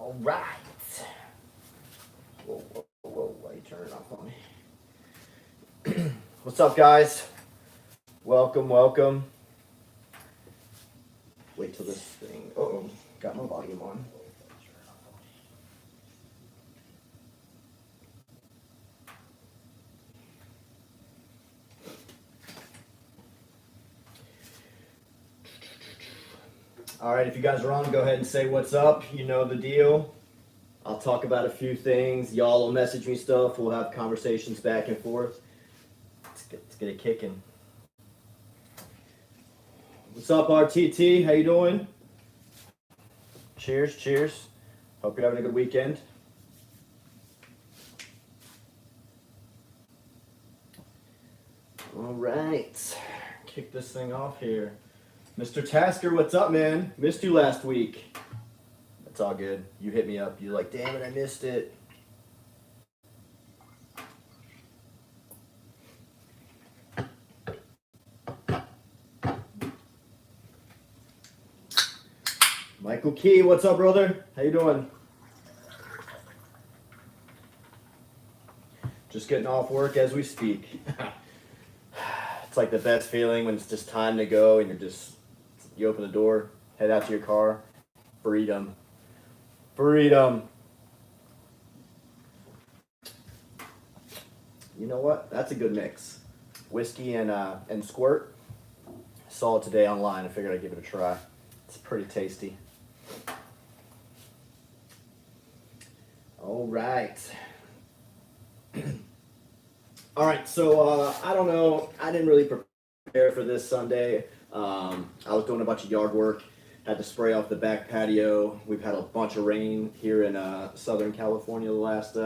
All right. Whoa, why you turn it off on me? What's up, guys? Welcome. Wait till this thing. Uh-oh, got my volume on. All right, if you guys are on, go ahead and say what's up. You know the deal. I'll talk about a few things. Y'all will message me stuff. We'll have conversations back and forth. Let's get it kicking. What's up, RTT? How you doing? Cheers. Hope you're having a good weekend. All right, kick this thing off here. Mr. Tasker, what's up, man? Missed you last week. That's all good. You hit me up. You're like, damn it, I missed it. Michael Key, what's up, brother? How you doing? Just getting off work as we speak. It's like the best feeling when it's just time to go and you open the door, head out to your car. Freedom. You know what? That's a good mix. Whiskey and squirt. Saw it today online. I figured I'd give it a try. It's pretty tasty. All right. All right, so I don't know. I didn't really prepare for this Sunday. I was doing a bunch of yard work. Had to spray off the back patio. We've had a bunch of rain here in Southern California the last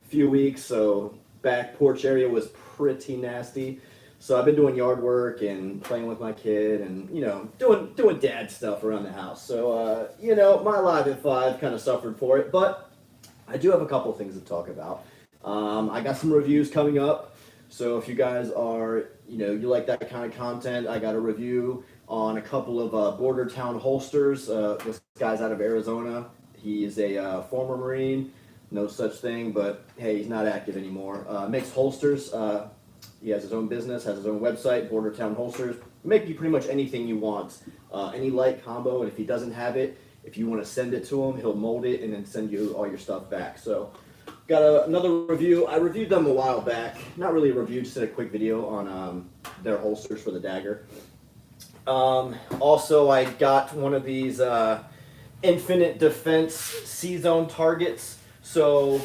few weeks, so back porch area was pretty nasty. So I've been doing yard work and playing with my kid and, doing dad stuff around the house. So, my life at 5 kind of suffered for it, but I do have a couple things to talk about. I got some reviews coming up. So if you guys are, you like that kind of content, I got a review on a couple of border town holsters. This guy's out of Arizona. He is a former Marine, no such thing, but hey, he's not active anymore. Makes holsters. He has his own business, has his own website, Border Town Holsters. Make you pretty much anything you want, any light combo, and if he doesn't have it, if you want to send it to him, he'll mold it and then send you all your stuff back. So got another review. I reviewed them a while back. Not really a review, just did a quick video on their holsters for the dagger. Also, I got one of these Infinite Defense C-Zone targets. So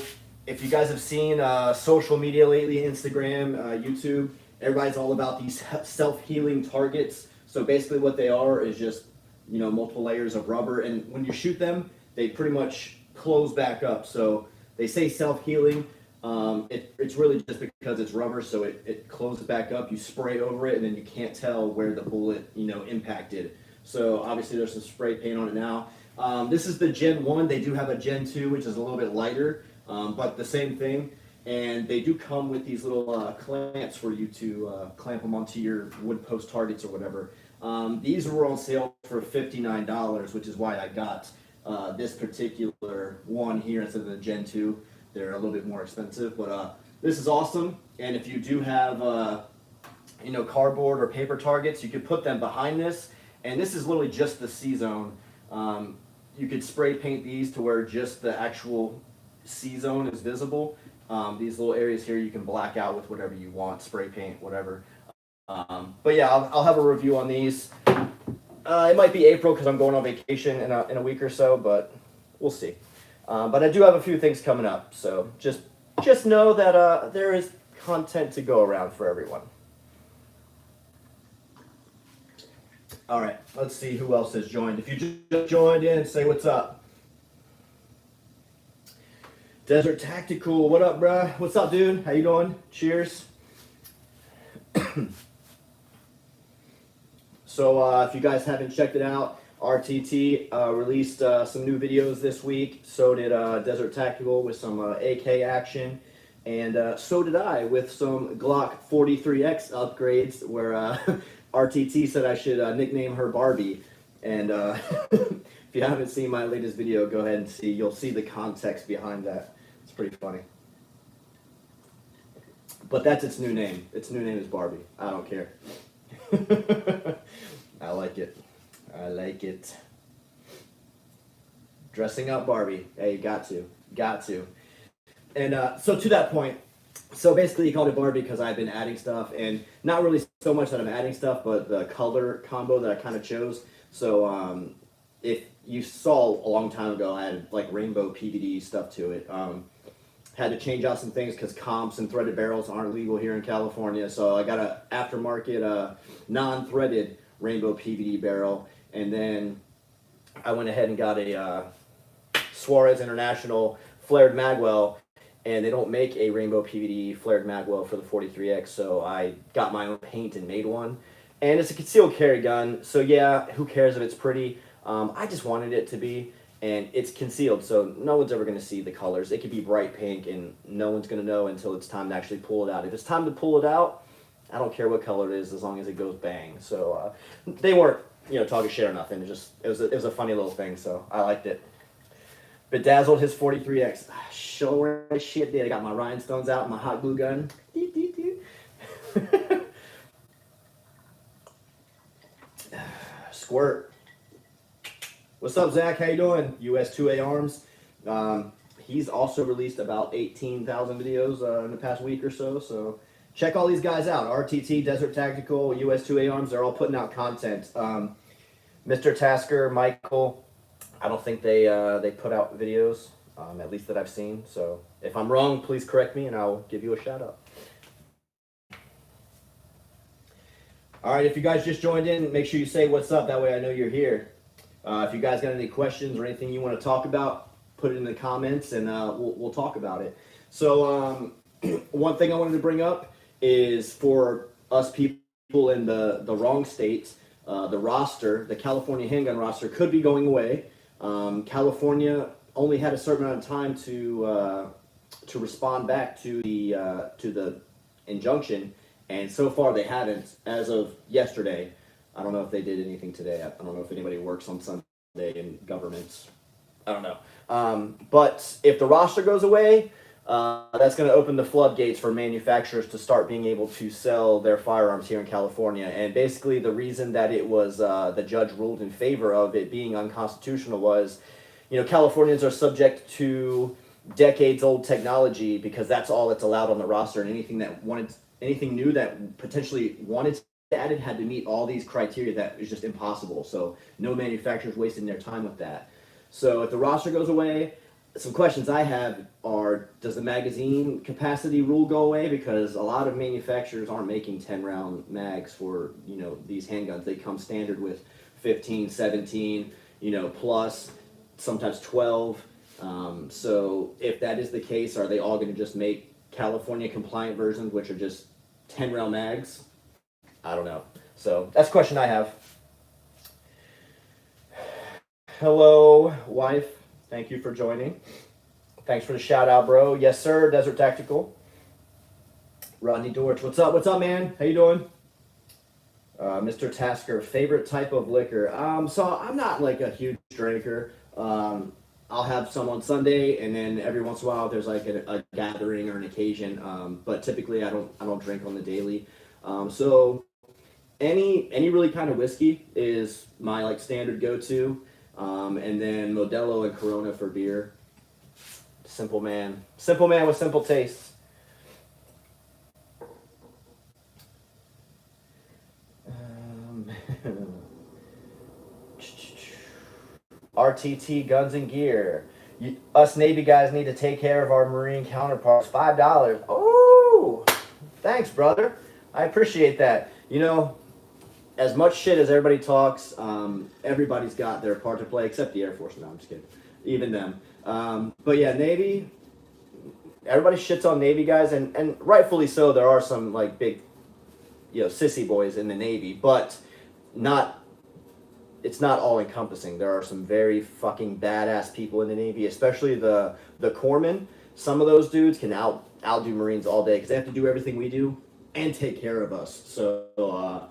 if you guys have seen social media lately, Instagram, YouTube, everybody's all about these self-healing targets. So basically what they are is just, multiple layers of rubber. And when you shoot them, they pretty much close back up. So they say self-healing. It's really just because it's rubber, so it closes back up. You spray over it, and then you can't tell where the bullet, impacted. So obviously there's some spray paint on it now. This is the Gen 1. They do have a Gen 2, which is a little bit lighter, but the same thing. And they do come with these little clamps for you to clamp them onto your wood post targets or whatever. These were on sale for $59, which is why I got this particular one here instead of the Gen 2. They're a little bit more expensive, but this is awesome. And if you do have, cardboard or paper targets, you could put them behind this. And this is literally just the C-Zone. You could spray paint these to where just the actual C-Zone is visible. These little areas here you can black out with whatever you want, spray paint, whatever. But yeah, I'll have a review on these. It might be April because I'm going on vacation in a week or so, but we'll see. But I do have a few things coming up, so just know that there is content to go around for everyone. All right, let's see who else has joined. If you just joined in, say what's up. Desert Tactical, what up, bruh? What's up, dude? How you doing? Cheers. So if you guys haven't checked it out, RTT released some new videos this week. So did Desert Tactical with some AK action. And so did I with some Glock 43X upgrades where RTT said I should nickname her Barbie. And If you haven't seen my latest video, go ahead and see. You'll see the context behind that. It's pretty funny. But that's its new name. Its new name is Barbie. I don't care. I like it. I like it. Dressing up Barbie. Hey, you got to. Got to. And so to that point, so basically he called it Barbie because I've been adding stuff, and not really so much that I'm adding stuff, but the color combo that I kind of chose. So if you saw a long time ago, I had like rainbow PVD stuff to it. Had to change out some things because comps and threaded barrels aren't legal here in California. So I got a aftermarket non-threaded rainbow PVD barrel, and then I went ahead and got a Suarez International flared magwell, and they don't make a rainbow PVD flared magwell for the 43X, so I got my own paint and made one. And it's a concealed carry gun, so yeah, who cares if it's pretty? I just wanted it to be, and it's concealed, so no one's ever going to see the colors. It could be bright pink, and no one's going to know until it's time to actually pull it out. If it's time to pull it out, I don't care what color it is as long as it goes bang. So they weren't, talking shit or nothing. It was a funny little thing, so I liked it. Bedazzled his 43X. Sure as shit did. I got my rhinestones out, my hot glue gun. Squirt. What's up, Zach? How you doing? US2A Arms. He's also released about 18,000 videos in the past week or so. So check all these guys out. RTT, Desert Tactical, US2A Arms. They're all putting out content. Mr. Tasker, Michael. I don't think they put out videos, at least that I've seen. So if I'm wrong, please correct me and I'll give you a shout out. All right, if you guys just joined in, make sure you say what's up. That way I know you're here. If you guys got any questions or anything you want to talk about, put it in the comments and we'll talk about it. So one thing I wanted to bring up is for us people in the wrong states, the roster, the California handgun roster could be going away. California only had a certain amount of time to respond back to the injunction, and so far they haven't. As of yesterday, I don't know if they did anything today. I don't know if anybody works on Sunday in governments. I don't know. But if the roster goes away, that's going to open the floodgates for manufacturers to start being able to sell their firearms here in California. And basically the reason that it was the judge ruled in favor of it being unconstitutional was, Californians are subject to decades-old technology because that's all that's allowed on the roster, and anything new that potentially wanted to be added had to meet all these criteria that is just impossible. So no manufacturers wasting their time with that. So if the roster goes away, some questions I have are, does the magazine capacity rule go away? Because a lot of manufacturers aren't making 10-round mags for, these handguns. They come standard with 15, 17, plus, sometimes 12. So if that is the case, are they all going to just make California compliant versions, which are just 10-round mags? I don't know. So that's a question I have. Hello, wife. Thank you for joining. Thanks for the shout out, bro. Yes, sir. Desert Tactical. Rodney Dortch. What's up? What's up, man? How you doing? Mr. Tasker, favorite type of liquor. So I'm not like a huge drinker. I'll have some on Sunday, and then every once in a while there's like a gathering or an occasion. But typically I don't drink on the daily. So any really kind of whiskey is my like standard go-to. And then Modelo and Corona for beer. Simple man with simple tastes. RTT Guns and Gear. Us Navy guys need to take care of our Marine counterparts. $5. Oh, thanks, brother. I appreciate that. As much shit as everybody talks, everybody's got their part to play, except the Air Force. No, I'm just kidding. Even them. But yeah, Navy, everybody shits on Navy guys, and rightfully so. There are some like big, sissy boys in the Navy, but it's not all encompassing. There are some very fucking badass people in the Navy, especially the corpsmen. Some of those dudes can outdo Marines all day because they have to do everything we do and take care of us. So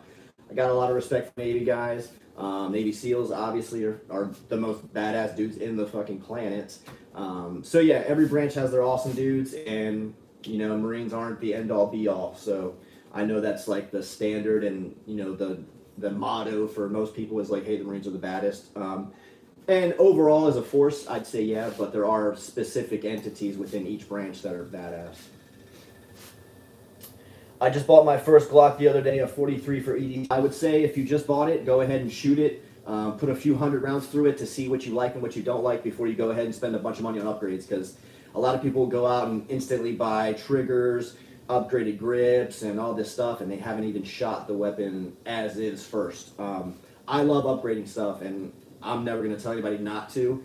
I got a lot of respect for Navy guys. Navy SEALs obviously are the most badass dudes in the fucking planet. So yeah, every branch has their awesome dudes, and you know, Marines aren't the end all be all. So I know that's like the standard, and you know, the motto for most people is like, hey, the Marines are the baddest. And overall, as a force, I'd say yeah, but there are specific entities within each branch that are badass. I just bought my first Glock the other day, a 43 for ED. I would say if you just bought it, go ahead and shoot it. Put a few hundred rounds through it to see what you like and what you don't like before you go ahead and spend a bunch of money on upgrades, because a lot of people go out and instantly buy triggers, upgraded grips, and all this stuff, and they haven't even shot the weapon as is first. I love upgrading stuff, and I'm never going to tell anybody not to.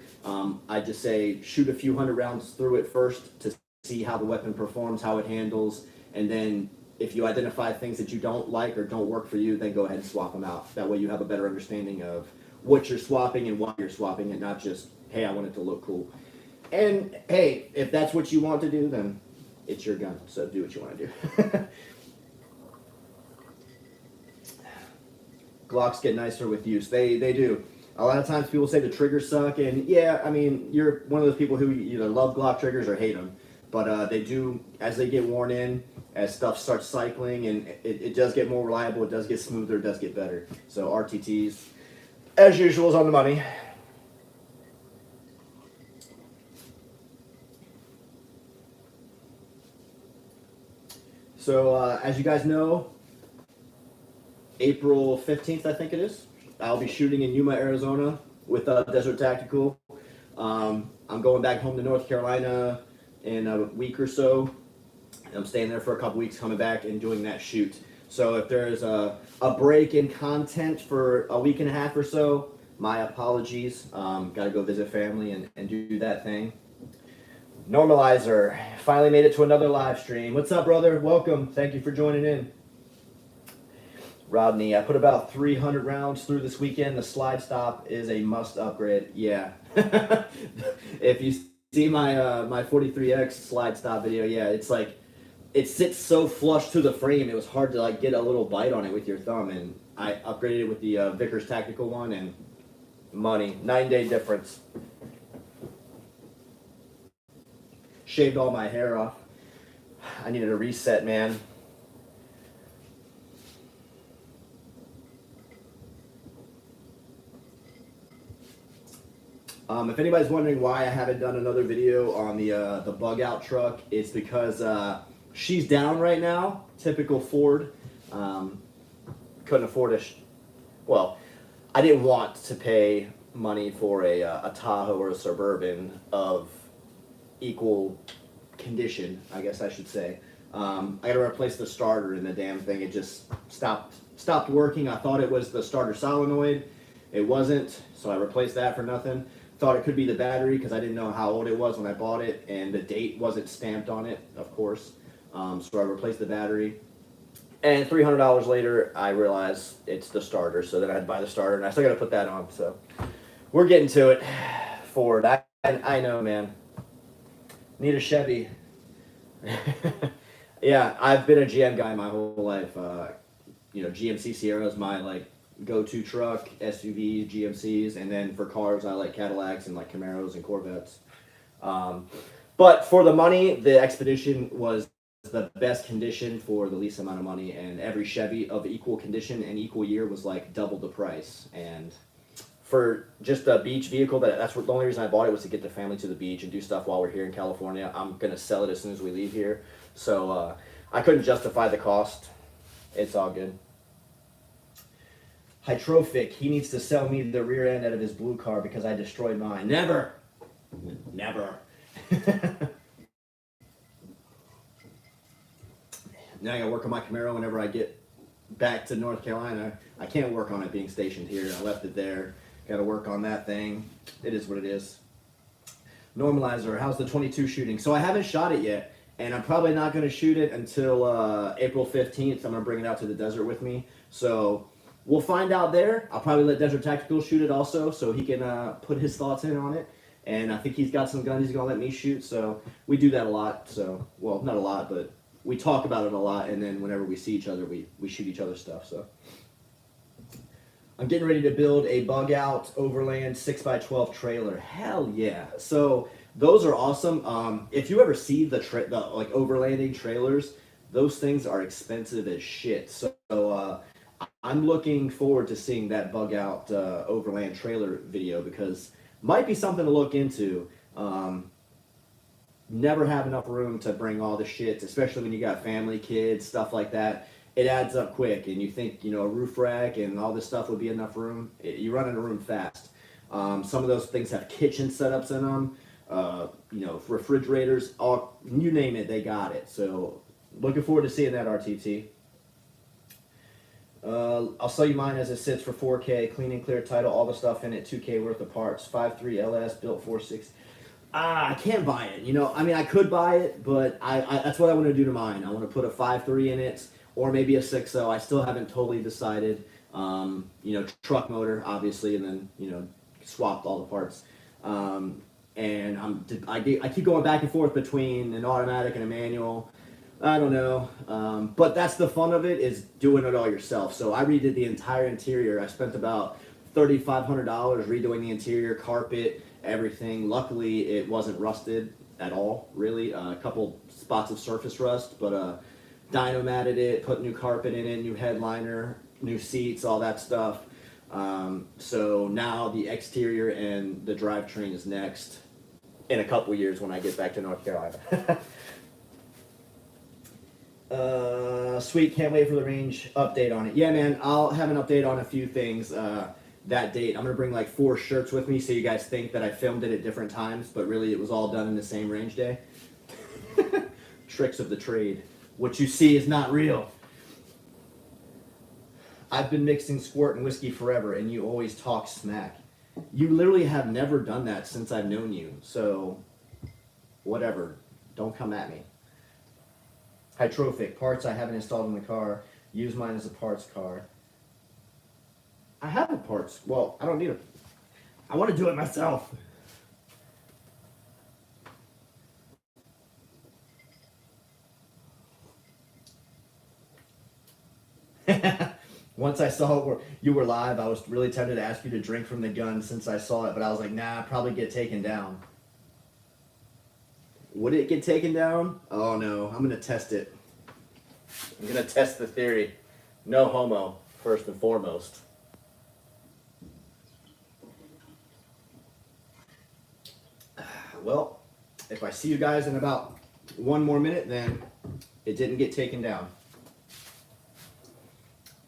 I just say shoot a few hundred rounds through it first to see how the weapon performs, how it handles, and then if you identify things that you don't like or don't work for you, then go ahead and swap them out. That way you have a better understanding of what you're swapping and why you're swapping it, not just, hey, I want it to look cool. And hey, if that's what you want to do, then it's your gun, so do what you want to do. Glocks get nicer with use. They do. A lot of times people say the triggers suck, and yeah, I mean, you're one of those people who either love Glock triggers or hate them. But they do, as they get worn in, as stuff starts cycling, and it does get more reliable, it does get smoother, it does get better. So RTTs, as usual, is on the money. So as you guys know, April 15th, I think it is, I'll be shooting in Yuma, Arizona with Desert Tactical. I'm going back home to North Carolina in a week or so. I'm staying there for a couple weeks, coming back and doing that shoot. So if there's a break in content for a week and a half or so, my apologies. Got to go visit family and do that thing. Normalizer, finally made it to another live stream. What's up, brother? Welcome. Thank you for joining in. Rodney, I put about 300 rounds through this weekend. The slide stop is a must upgrade. Yeah. If you see my 43X slide stop video, yeah, it's like, it sits so flush to the frame, it was hard to like get a little bite on it with your thumb, and I upgraded it with the Vickers Tactical one, and money, 9-day difference. Shaved all my hair off. I needed a reset, man. If anybody's wondering why I haven't done another video on the bug out truck, it's because she's down right now. Typical Ford. Couldn't afford it. Well, I didn't want to pay money for a Tahoe or a Suburban of equal condition, I guess I should say. I got to replace the starter in the damn thing. It just stopped working. I thought it was the starter solenoid. It wasn't, so I replaced that for nothing. Thought it could be the battery because I didn't know how old it was when I bought it, and the date wasn't stamped on it, of course. So I replaced the battery. And $300 later, I realized it's the starter. So then I had to buy the starter, and I still got to put that on. So we're getting to it. Ford, I know, man. Need a Chevy. Yeah, I've been a GM guy my whole life. GMC Sierra is my like go-to truck, SUVs, GMCs, and then for cars, I like Cadillacs and like Camaros and Corvettes. But for the money, the Expedition was the best condition for the least amount of money, and every Chevy of equal condition and equal year was like double the price. And for just a beach vehicle, that's the only reason I bought it, was to get the family to the beach and do stuff while we're here in California. I'm gonna sell it as soon as we leave here, so I couldn't justify the cost. It's all good. Hydrophic, he needs to sell me the rear end out of his blue car because I destroyed mine. Never. Now I gotta work on my Camaro whenever I get back to North Carolina. I can't work on it being stationed here. I left it there. Gotta work on that thing. It is what it is. Normalizer, how's the 22 shooting? So I haven't shot it yet, and I'm probably not gonna shoot it until April 15th. I'm gonna bring it out to the desert with me. So we'll find out there. I'll probably let Desert Tactical shoot it also, so he can put his thoughts in on it. And I think he's got some guns he's gonna let me shoot, so we do that a lot. So, well, not a lot, but we talk about it a lot, and then whenever we see each other, we shoot each other's stuff. So I'm getting ready to build a bug out overland 6x12 trailer. Hell yeah. So those are awesome. If you ever see the like overlanding trailers, those things are expensive as shit. So I'm looking forward to seeing that bug out overland trailer video because might be something to look into. Never have enough room to bring all the shit, especially when you got family, kids, stuff like that. It adds up quick, and you think a roof rack and all this stuff would be enough room. You run out of room fast. Some of those things have kitchen setups in them. Refrigerators, all you name it, they got it. So looking forward to seeing that RTT. I'll sell you mine as it sits for 4K, clean and clear title, all the stuff in it, 2K worth of parts, 5.3 LS, built 4.6. I can't buy it. I mean, I could buy it, but I that's what I want to do to mine. I want to put a 5.3 in it, or maybe a 6.0. I still haven't totally decided. Truck motor, obviously, and then swapped all the parts. And I keep going back and forth between an automatic and a manual. I don't know, but that's the fun of it, is doing it all yourself. So I redid the entire interior. I spent about $3,500 redoing the interior, carpet, everything. Luckily, it wasn't rusted at all, really. A couple spots of surface rust, but dyno matted it, put new carpet in it, new headliner, new seats, all that stuff. So now the exterior and the drivetrain is next in a couple years when I get back to North Carolina. Sweet, can't wait for the range update on it. Yeah, man, I'll have an update on a few things that date. I'm gonna bring like 4 shirts with me so you guys think that I filmed it at different times, but really it was all done in the same range day. Tricks of the trade. What you see is not real. I've been mixing squirt and whiskey forever, and you always talk smack. You literally have never done that since I've known you, so whatever. Don't come at me. Hytrophic parts I haven't installed in the car. Use mine as a parts car. I have a parts. Well, I don't need it. I want to do it myself. Once I saw you were live, I was really tempted to ask you to drink from the gun since I saw it, but I was like, nah, probably get taken down. Would it get taken down? Oh no, I'm gonna test it. I'm gonna test the theory. No homo, first and foremost. Well, if I see you guys in about 1 more minute, then it didn't get taken down.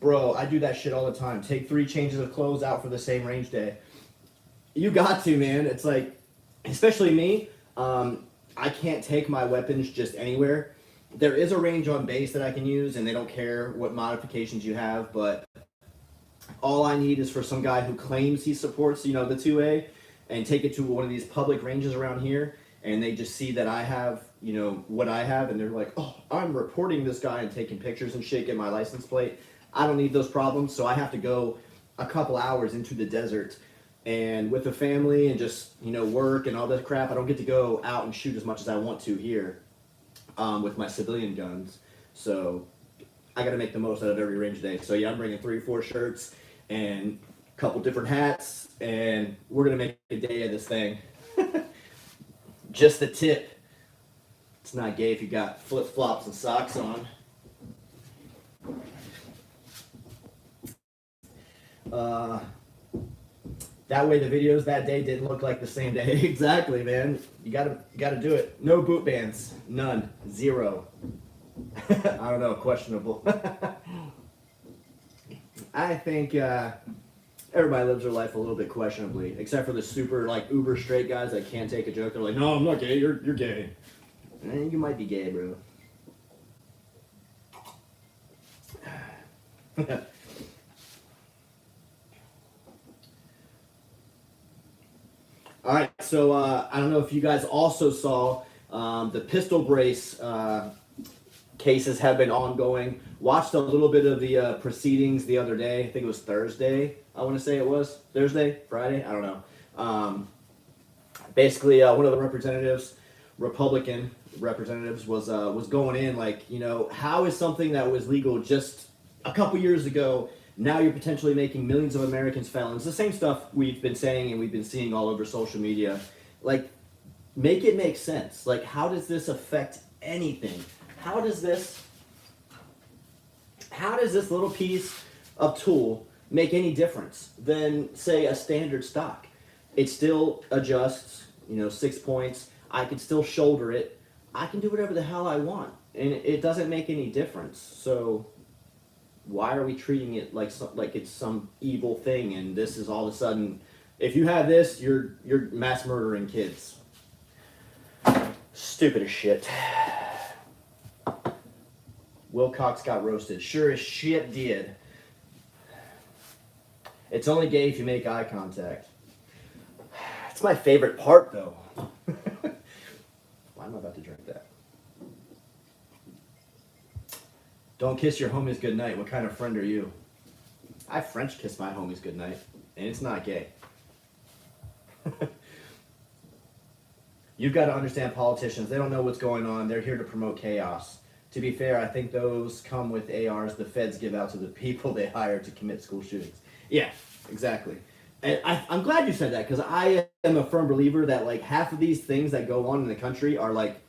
Bro, I do that shit all the time. Take 3 changes of clothes out for the same range day. You got to, man. It's like, especially me, I can't take my weapons just anywhere. There is a range on base that I can use, and they don't care what modifications you have, but all I need is for some guy who claims he supports, the 2A, and take it to one of these public ranges around here, and they just see that I have, what I have, and they're like, oh, I'm reporting this guy and taking pictures and shit, get my license plate. I don't need those problems, so I have to go a couple hours into the desert, and with the family and just, work and all that crap, I don't get to go out and shoot as much as I want to here with my civilian guns. So I got to make the most out of every range day. So yeah, I'm bringing 3 or 4 shirts and a couple different hats, and we're going to make a day of this thing. Just the tip. It's not gay if you got flip-flops and socks on. That way the videos that day didn't look like the same day. Exactly, man. You gotta do it. No boot bands. None. 0. I don't know. Questionable. I think everybody lives their life a little bit questionably, except for the super uber straight guys that can't take a joke. They're like, no, I'm not gay. You're gay. You might be gay, bro. All right, so I don't know if you guys also saw the pistol brace cases have been ongoing. Watched a little bit of the proceedings the other day. I think it was Thursday. I want to say it was Thursday, Friday. I don't know. Basically, one of the representatives, Republican representatives, was going in how is something that was legal just a couple years ago Now you're potentially making millions of Americans felons. The same stuff we've been saying and we've been seeing all over social media. Like, make it make sense. Like, how does this affect anything? How does this little piece of tool make any difference than, say, a standard stock? It still adjusts, 6 points. I can still shoulder it. I can do whatever the hell I want, and it doesn't make any difference. So why are we treating it like it's some evil thing? And this is all of a sudden, if you have this, you're mass murdering kids. Stupid as shit. Wilcox got roasted. Sure as shit did. It's only gay if you make eye contact. It's my favorite part, though. Why am I about to drink that? Don't kiss your homies goodnight. What kind of friend are you? I French kiss my homies goodnight, and it's not gay. You've got to understand politicians. They don't know what's going on. They're here to promote chaos. To be fair, I think those come with ARs the feds give out to the people they hire to commit school shootings. Yeah, exactly. And I'm glad you said that, because I am a firm believer that like half of these things that go on in the country are like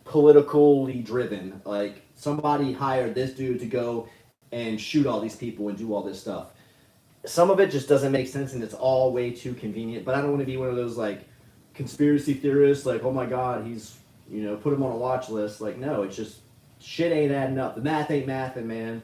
politically driven. Like somebody hired this dude to go and shoot all these people and do all this stuff. Some of it just doesn't make sense, and it's all way too convenient. But I don't want to be one of those like conspiracy theorists, like, oh my God, he's, put him on a watch list. Like, no, it's just shit ain't adding up. The math ain't mathing, man.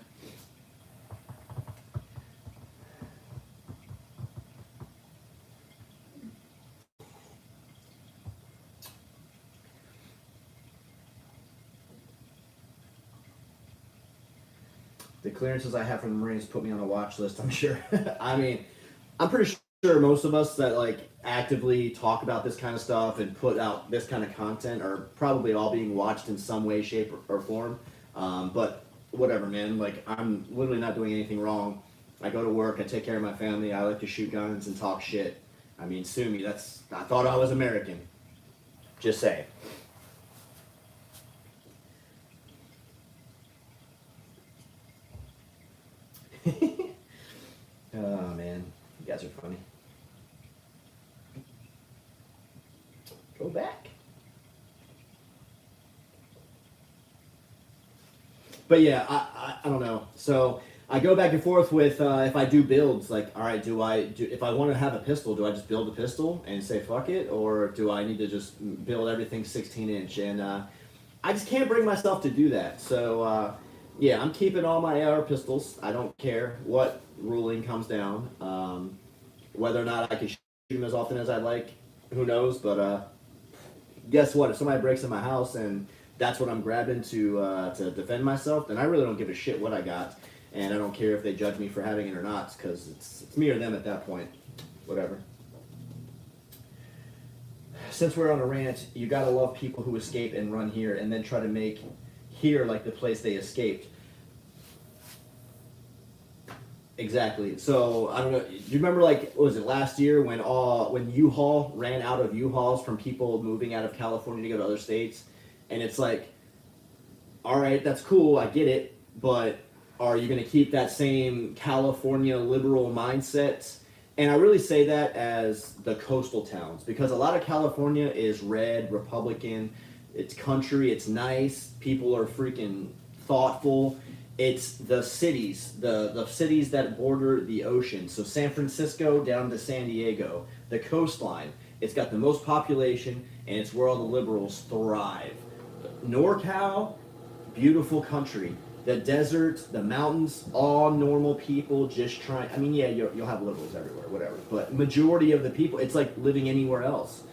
The clearances I have from the Marines put me on a watch list, I'm sure. I mean, I'm pretty sure most of us that like actively talk about this kind of stuff and put out this kind of content are probably all being watched in some way, shape, or form. But whatever, man. Like, I'm literally not doing anything wrong. I go to work, I take care of my family, I like to shoot guns and talk shit. I mean, sue me. I thought I was American. Just say. Oh man, you guys are funny. Go back. But yeah, I don't know. So I go back and forth with if I do builds, like, all right, if I want to have a pistol, do I just build a pistol and say fuck it, or do I need to just build everything 16-inch? And I just can't bring myself to do that. So yeah, I'm keeping all my AR pistols. I don't care what ruling comes down. Whether or not I can shoot them as often as I'd like, who knows? But guess what? If somebody breaks in my house and that's what I'm grabbing to defend myself, then I really don't give a shit what I got. And I don't care if they judge me for having it or not, because it's me or them at that point. Whatever. Since we're on a rant, you gotta love people who escape and run here and then try to make here like the place they escaped. Exactly. So I don't know. Do you remember, like, what was it, last year when U-Haul ran out of U-Hauls from people moving out of California to go to other states, and it's like, all right, that's cool, I get it, but are you going to keep that same California liberal mindset? And I really say that as the coastal towns, because a lot of California is red, Republican. It's country, it's nice, people are freaking thoughtful. It's the cities, the cities that border the ocean. So San Francisco down to San Diego, the coastline. It's got the most population, and it's where all the liberals thrive. NorCal, beautiful country. The desert, the mountains, all normal people just trying. I mean, yeah, you'll have liberals everywhere, whatever. But majority of the people, it's like living anywhere else.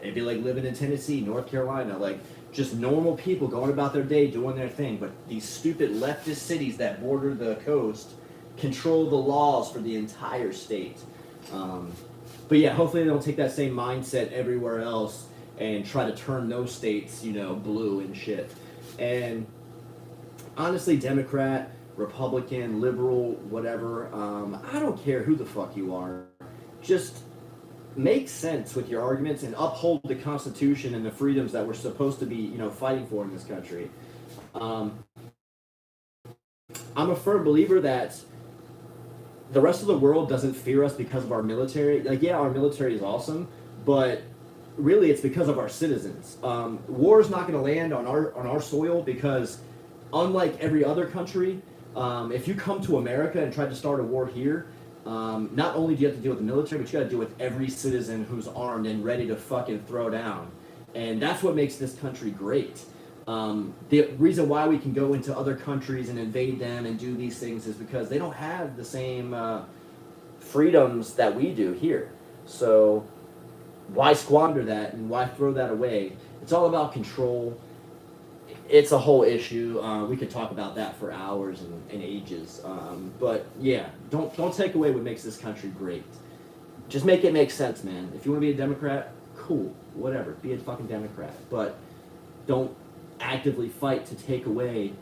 It'd be like living in Tennessee, North Carolina, like just normal people going about their day, doing their thing. But these stupid leftist cities that border the coast control the laws for the entire state. But yeah, hopefully they don't take that same mindset everywhere else and try to turn those states, blue and shit. And honestly, Democrat, Republican, liberal, whatever, I don't care who the fuck you are. Just make sense with your arguments and uphold the Constitution and the freedoms that we're supposed to be, fighting for in this country. I'm a firm believer that the rest of the world doesn't fear us because of our military. Like, yeah, our military is awesome, but really it's because of our citizens. War is not going to land on our soil because, unlike every other country, if you come to America and try to start a war here, not only do you have to deal with the military, but you got to deal with every citizen who's armed and ready to fucking throw down. And that's what makes this country great. The reason why we can go into other countries and invade them and do these things is because they don't have the same freedoms that we do here. So why squander that and why throw that away? It's all about control. It's a whole issue. We could talk about that for hours and ages. But yeah, don't take away what makes this country great. Just make it make sense, man. If you want to be a Democrat, cool, whatever, be a fucking Democrat. But don't actively fight to take away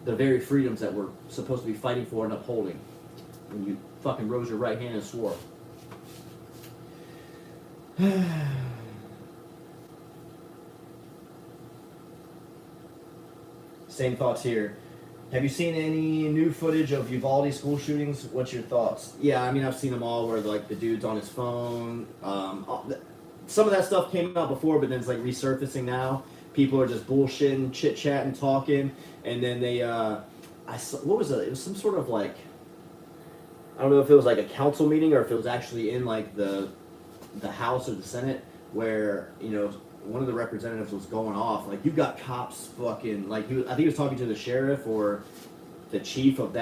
the very freedoms that we're supposed to be fighting for and upholding. When you fucking rose your right hand and swore. Same thoughts here. Have you seen any new footage of Uvalde school shootings? What's your thoughts? Yeah, I mean, I've seen them all where, like, the dude's on his phone. Some of that stuff came out before, but then it's, like, resurfacing now. People are just bullshitting, chit-chatting, talking. And then they, what was it? It was some sort of, like, I don't know if it was, like, a council meeting or if it was actually in, like, the House or the Senate where, you know, one of the representatives was going off. Like, you got cops fucking, like, I think he was talking to the sheriff or the chief of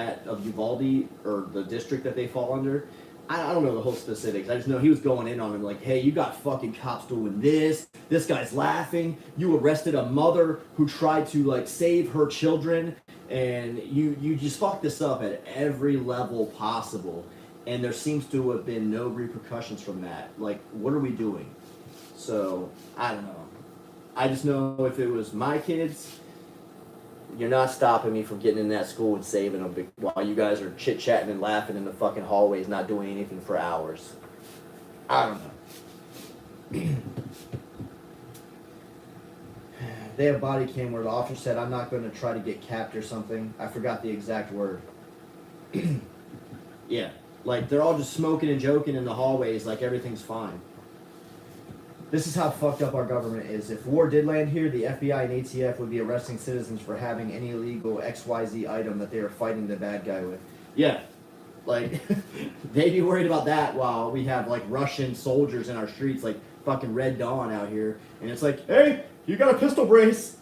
Uvalde, or the district that they fall under. I don't know the whole specifics. I just know he was going in on him like, hey, you got fucking cops doing this. This guy's laughing. You arrested a mother who tried to, like, save her children. And you just fucked this up at every level possible. And there seems to have been no repercussions from that. Like, what are we doing? So, I don't know. I just know if it was my kids, you're not stopping me from getting in that school and saving them while you guys are chit-chatting and laughing in the fucking hallways, not doing anything for hours. I don't know. They have body cam where the officer said, I'm not going to try to get capped or something. I forgot the exact word. Yeah. Like, they're all just smoking and joking in the hallways like everything's fine. This is how fucked up our government is. If war did land here, the FBI and ATF would be arresting citizens for having any illegal XYZ item that they are fighting the bad guy with. Yeah. Like, they'd be worried about that while we have, like, Russian soldiers in our streets, like fucking Red Dawn out here. And it's like, hey, you got a pistol brace.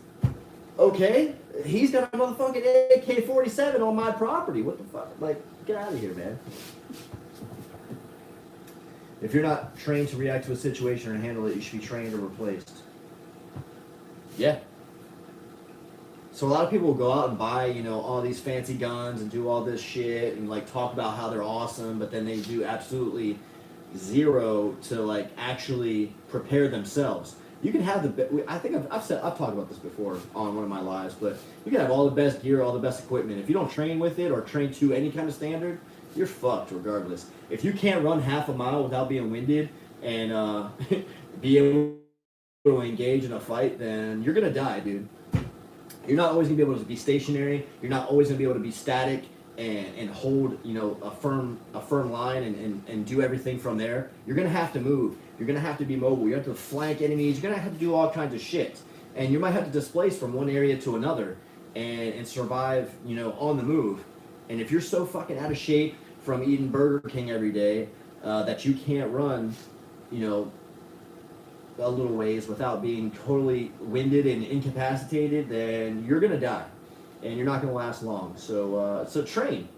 Okay. He's got a motherfucking AK-47 on my property. What the fuck? Like, get out of here, man. If you're not trained to react to a situation or handle it, you should be trained or replaced. Yeah. So a lot of people will go out and buy, you know, all these fancy guns and do all this shit and, like, talk about how they're awesome, but then they do absolutely zero to, like, actually prepare themselves. You can have I think I've talked about this before on one of my lives, but you can have all the best gear, all the best equipment. If you don't train with it or train to any kind of standard, you're fucked regardless. If you can't run half a mile without being winded and be able to engage in a fight, then you're gonna die, dude. You're not always gonna be able to be stationary. You're not always gonna be able to be static and hold, you know, a firm line and do everything from there. You're gonna have to move. You're gonna have to be mobile. You have to flank enemies. You're gonna have to do all kinds of shit, and you might have to displace from one area to another and survive, you know, on the move. And if you're so fucking out of shape from eating Burger King every day that you can't run, you know, a little ways without being totally winded and incapacitated, then you're gonna die, and you're not gonna last long. So train,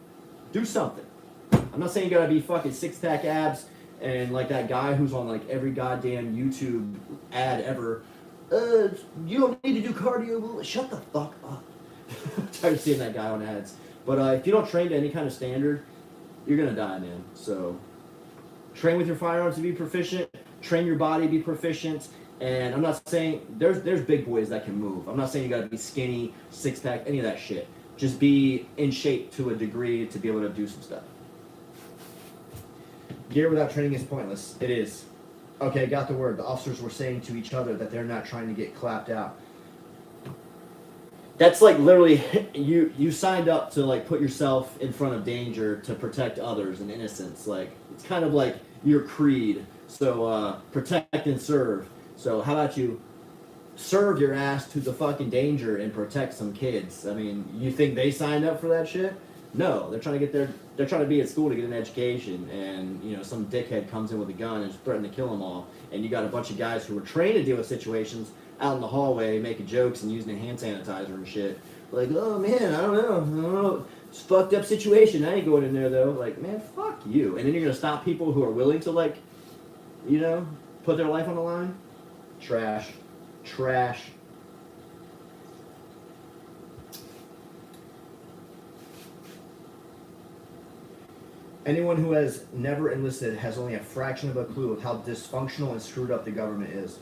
do something. I'm not saying you gotta be fucking six-pack abs and like that guy who's on like every goddamn YouTube ad ever. You don't need to do cardio. Shut the fuck up. I'm tired of seeing that guy on ads. But if you don't train to any kind of standard, you're gonna die, man. So train with your firearms to be proficient. Train your body to be proficient. And I'm not saying there's big boys that can move. I'm not saying you gotta be skinny, six pack, any of that shit. Just be in shape to a degree to be able to do some stuff. Gear without training is pointless. It is. Okay, got the word. The officers were saying to each other that they're not trying to get clapped out. That's like literally you signed up to like put yourself in front of danger to protect others and innocence. Like it's kind of like your creed. So protect and serve. So how about you serve your ass to the fucking danger and protect some kids? I mean, you think they signed up for that shit? No, they're trying to they're trying to be at school to get an education, and you know some dickhead comes in with a gun and is threatening to kill them all, and you got a bunch of guys who were trained to deal with situations out in the hallway making jokes and using hand sanitizer and shit. Like, oh man, I don't know, it's a fucked up situation. I ain't going in there though. Like, man, fuck you. And then you're gonna stop people who are willing to like, you know, put their life on the line. Trash. Anyone who has never enlisted has only a fraction of a clue of how dysfunctional and screwed up the government is.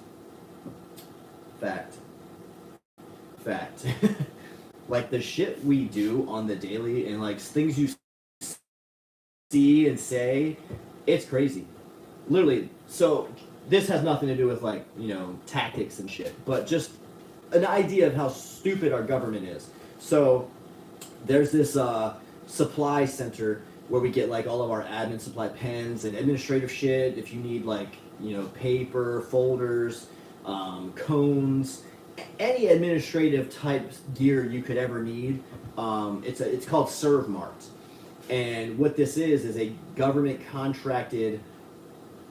Fact. Like the shit we do on the daily and like things you see and say, it's crazy. Literally. So this has nothing to do with like, you know, tactics and shit, but just an idea of how stupid our government is. So there's this supply center where we get like all of our admin supply, pens and administrative shit. If you need like, you know, paper, folders, cones, any administrative type gear you could ever need, it's called ServMart. And what this is a government contracted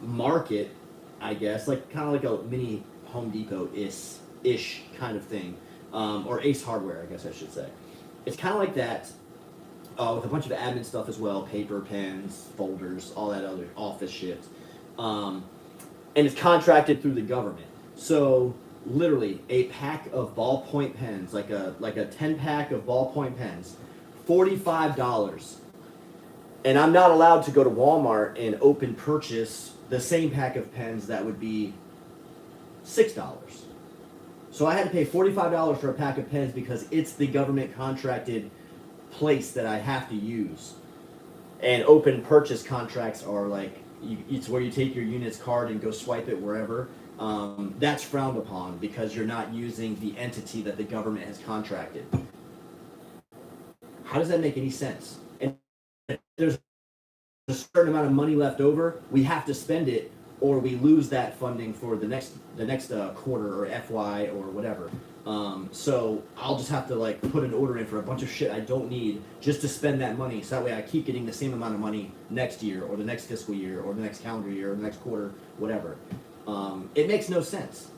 market, I guess, like kind of like a mini Home Depot ish kind of thing, or Ace Hardware, I guess I should say. It's kind of like that, with a bunch of admin stuff as well, paper, pens, folders, all that other office shit, and it's contracted through the government. So literally, a pack of ballpoint pens, like a 10-pack of ballpoint pens, $45. And I'm not allowed to go to Walmart and open purchase the same pack of pens that would be $6. So I had to pay $45 for a pack of pens because it's the government contracted place that I have to use. And open purchase contracts are like, it's where you take your unit's card and go swipe it wherever. That's frowned upon because you're not using the entity that the government has contracted. How does that make any sense? And if there's a certain amount of money left over, we have to spend it or we lose that funding for the next quarter or FY or whatever. So I'll just have to like put an order in for a bunch of shit I don't need just to spend that money, so that way I keep getting the same amount of money next year or the next fiscal year or the next calendar year or the next quarter, whatever. It makes no sense.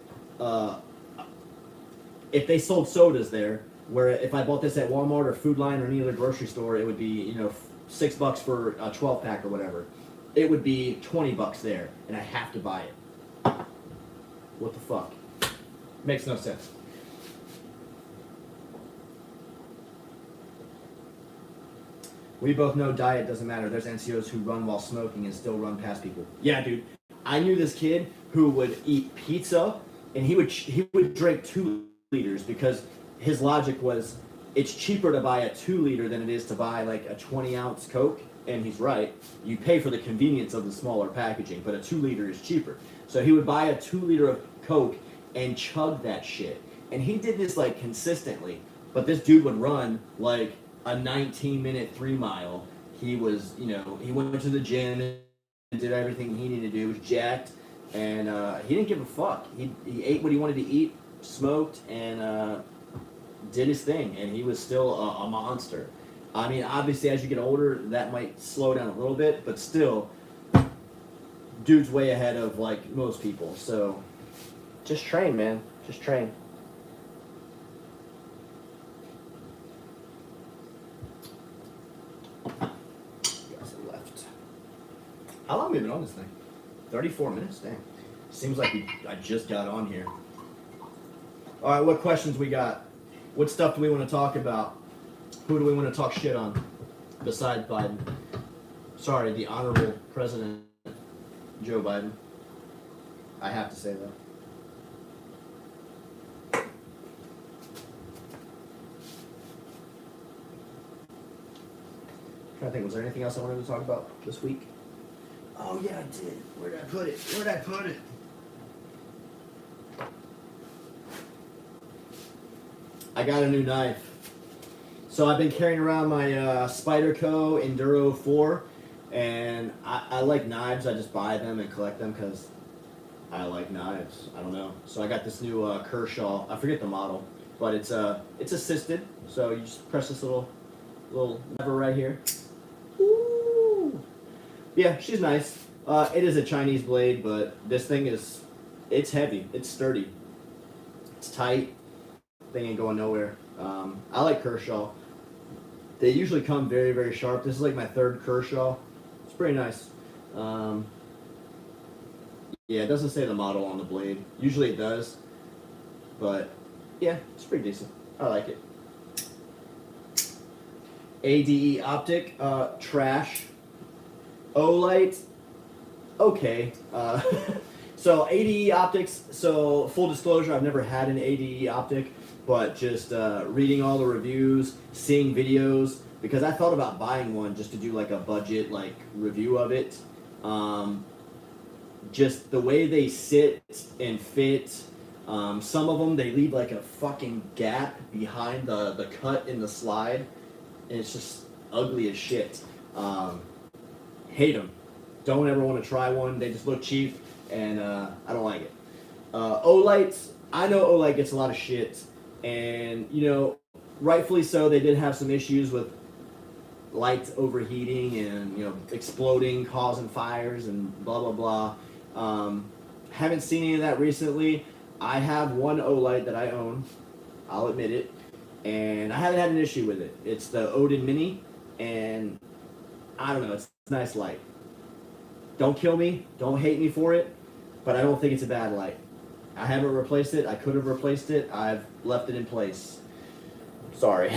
If they sold sodas there, where if I bought this at Walmart or Food Line or any other grocery store, it would be, you know, $6 for a 12-pack or whatever. It would be $20 there, and I have to buy it. What the fuck? Makes no sense. We both know diet doesn't matter. There's NCOs who run while smoking and still run past people. Yeah, dude. I knew this kid who would eat pizza, and he would drink 2 liters because his logic was it's cheaper to buy a 2-liter than it is to buy like a 20-ounce Coke. And he's right. You pay for the convenience of the smaller packaging, but a 2-liter is cheaper. So he would buy a 2-liter of Coke and chug that shit. And he did this like consistently. But this dude would run like a 19-minute 3-mile. He was, you know, he went to the gym and did everything he needed to do. Was jacked, and he didn't give a fuck. He ate what he wanted to eat, smoked, and did his thing. And he was still a monster. I mean, obviously, as you get older, that might slow down a little bit, but still, dude's way ahead of, like, most people. So, just train, man. Just train. Guys left. How long have we been on this thing? 34 minutes? Dang. Seems like I just got on here. All right, what questions we got? What stuff do we want to talk about? Who do we want to talk shit on besides Biden? Sorry, the Honorable President Joe Biden. I have to say that. I'm trying to think, was there anything else I wanted to talk about this week? Oh yeah, I did. Where did I put it? I I got a new knife. So I've been carrying around my Spyderco Enduro 4, and I like knives. I just buy them and collect them because I like knives. I don't know. So I got this new Kershaw. I forget the model, but it's assisted. So you just press this little lever right here. Ooh. Yeah, she's nice. It is a Chinese blade, but this thing it's heavy. It's sturdy. It's tight. Thing ain't going nowhere. I like Kershaw. They usually come very, very sharp. This is like my third Kershaw. It's pretty nice. Yeah, it doesn't say the model on the blade. Usually it does. But, yeah, it's pretty decent. I like it. ADE optic, trash. Olight, okay. So ADE optics, so full disclosure, I've never had an ADE optic, but just reading all the reviews, seeing videos, because I thought about buying one just to do like a budget like review of it. Just the way they sit and fit, some of them they leave like a fucking gap behind the cut in the slide, and it's just ugly as shit. Hate them. Don't ever want to try one. They just look cheap, and I don't like it. Olights, I know Olight gets a lot of shit, and you know, rightfully so. They did have some issues with lights overheating and you know exploding, causing fires, and blah blah blah. Haven't seen any of that recently. I have one Olight that I own. I'll admit it, and I haven't had an issue with it. It's the Odin Mini, and I don't know. It's a nice light. Don't kill me. Don't hate me for it, but I don't think it's a bad light. I haven't replaced it. I could have replaced it. I've left it in place. Sorry.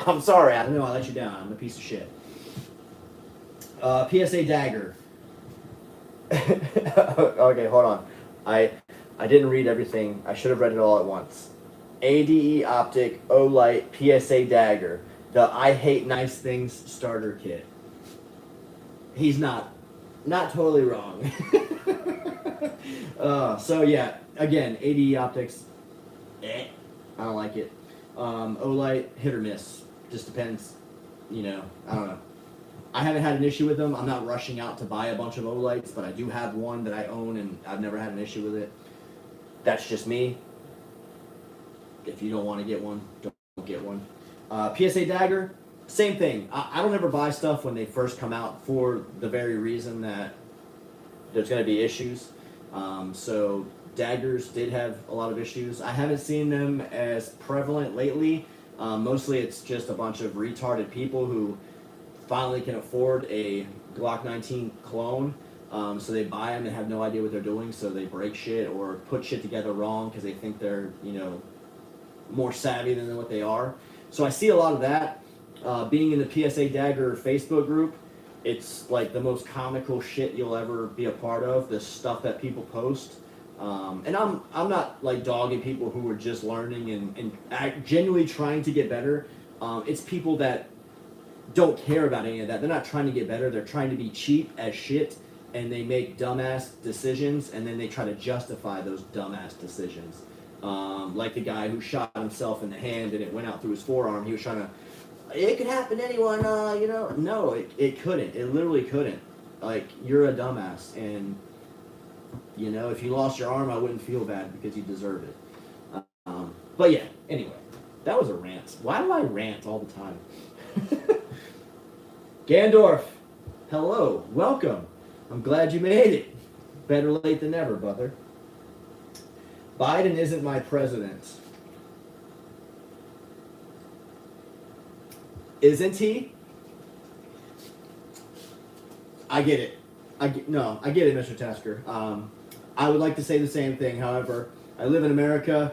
I'm sorry. I don't know. I let you down. I'm a piece of shit. PSA dagger. Okay, hold on. I didn't read everything. I should have read it all at once. ADE optic Olight PSA dagger. The I hate nice things starter kit. He's not totally wrong. So yeah, again, ADE optics, I don't like it. Olight, hit or miss, just depends. You know, I don't know. I haven't had an issue with them. I'm not rushing out to buy a bunch of Olights, but I do have one that I own, and I've never had an issue with it. That's just me. If you don't want to get one, don't get one. PSA dagger. Same thing. I don't ever buy stuff when they first come out for the very reason that there's going to be issues. So daggers did have a lot of issues. I haven't seen them as prevalent lately. Mostly it's just a bunch of retarded people who finally can afford a Glock 19 clone. So they buy them and have no idea what they're doing, so they break shit or put shit together wrong because they think they're, you know, more savvy than what they are. So I see a lot of that. Being in the PSA Dagger Facebook group, it's like the most comical shit you'll ever be a part of, the stuff that people post. And I'm not like dogging people who are just learning and genuinely trying to get better. It's people that don't care about any of that. They're not trying to get better. They're trying to be cheap as shit, and they make dumbass decisions, and then they try to justify those dumbass decisions. Like the guy who shot himself in the hand and it went out through his forearm. He was trying to, it could happen to anyone, you know. No, it couldn't. It literally couldn't. Like, you're a dumbass, and, you know, if you lost your arm, I wouldn't feel bad because you deserve it. But yeah, anyway, that was a rant. Why do I rant all the time? Gandorf, hello, welcome. I'm glad you made it. Better late than never, brother. Biden isn't my president. Isn't he? I get it. I get it, Mr. Tasker. I would like to say the same thing. However, I live in America.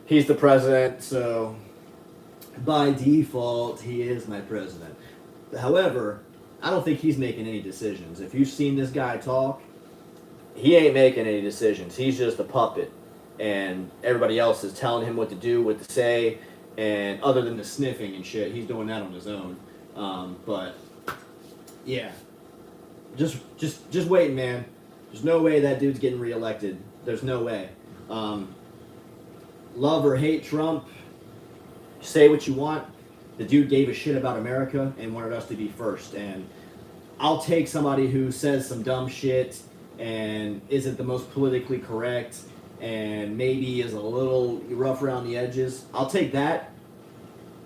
He's the president, so by default, he is my president. However, I don't think he's making any decisions. If you've seen this guy talk, he ain't making any decisions. He's just a puppet. And everybody else is telling him what to do, what to say, and other than the sniffing and shit, he's doing that on his own. But yeah, just waiting, man. There's no way that dude's getting reelected. There's no way. Love or hate Trump, Say what you want. The dude gave a shit about America and wanted us to be first. And I'll take somebody who says some dumb shit and isn't the most politically correct and maybe is a little rough around the edges. I'll take that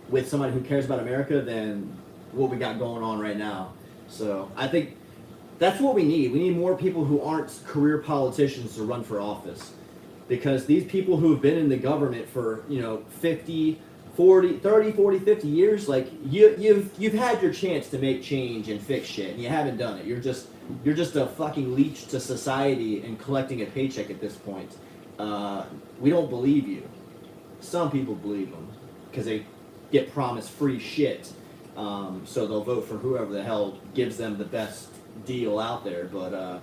with somebody who cares about America than what we got going on right now. So I think that's what we need. We need more people who aren't career politicians to run for office. Because these people who have been in the government for, 50, 40, 30, 40, 50 years, like you've had your chance to make change and fix shit and you haven't done it. You're just a fucking leech to society and collecting a paycheck at this point. We don't believe you. Some people believe them because they get promised free shit. So they'll vote for whoever the hell gives them the best deal out there. But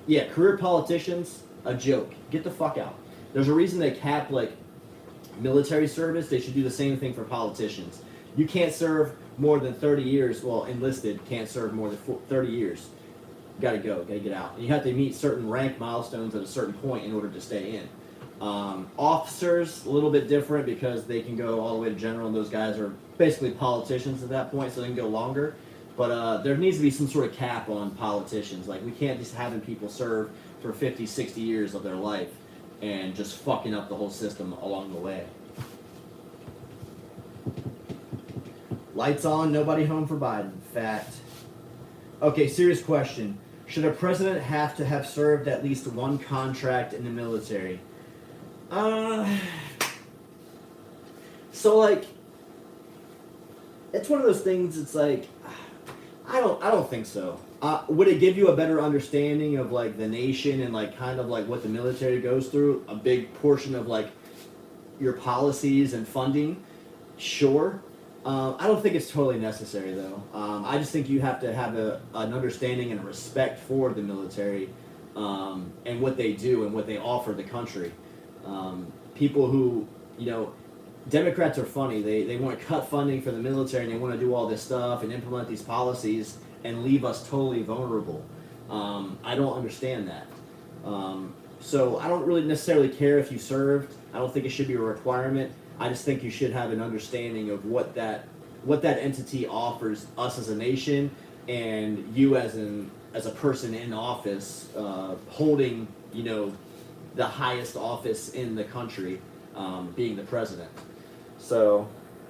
yeah, career politicians, a joke. Get the fuck out. There's a reason they cap like military service. They should do the same thing for politicians. You can't serve more than 30 years. Well, enlisted can't serve more than 30 years. You gotta go, gotta get out. And you have to meet certain rank milestones at a certain point in order to stay in. Officers, a little bit different because they can go all the way to general, and those guys are basically politicians at that point, so they can go longer. But there needs to be some sort of cap on politicians. Like, we can't just having people serve for 50, 60 years of their life and just fucking up the whole system along the way. Lights on, nobody home for Biden. Fact. Okay, serious question. Should a president have to have served at least one contract in the military? So like, it's one of those things. It's like, I don't think so. Would it give you a better understanding of like the nation and like kind of like what the military goes through? A big portion of like your policies and funding? Sure. I don't think it's totally necessary though. I just think you have to have an understanding and a respect for the military and what they do and what they offer the country. People who, Democrats are funny. They want to cut funding for the military and they want to do all this stuff and implement these policies and leave us totally vulnerable. I don't understand that. So I don't really necessarily care if you served. I don't think it should be a requirement. I just think you should have an understanding of what that entity offers us as a nation and you as a person in office, holding, the highest office in the country, being the president. So,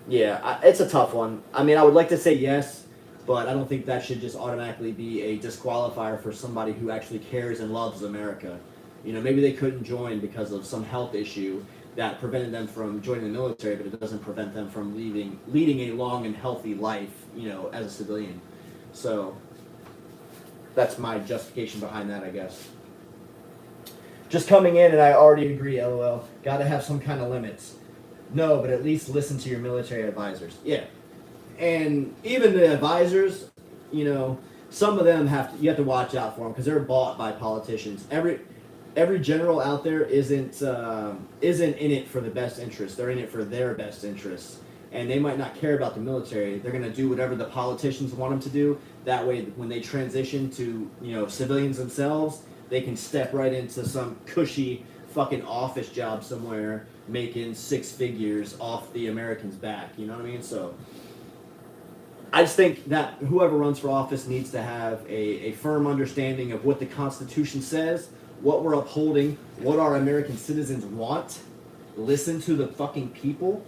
yeah, it's a tough one. I mean, I would like to say yes, but I don't think that should just automatically be a disqualifier for somebody who actually cares and loves America. Maybe they couldn't join because of some health issue that prevented them from joining the military, but it doesn't prevent them from leading a long and healthy life, as a civilian. So that's my justification behind that, I guess. Just coming in and I already agree, LOL. Gotta have some kind of limits. No, but at least listen to your military advisors. Yeah. And even the advisors, some of them you have to watch out for them because they're bought by politicians. Every general out there isn't in it for the best interest. They're in it for their best interests. And they might not care about the military. They're going to do whatever the politicians want them to do. That way, when they transition to, civilians themselves, they can step right into some cushy fucking office job somewhere making six figures off the Americans' back. You know what I mean? So I just think that whoever runs for office needs to have a firm understanding of what the Constitution says, what we're upholding, what our American citizens want. Listen to the fucking people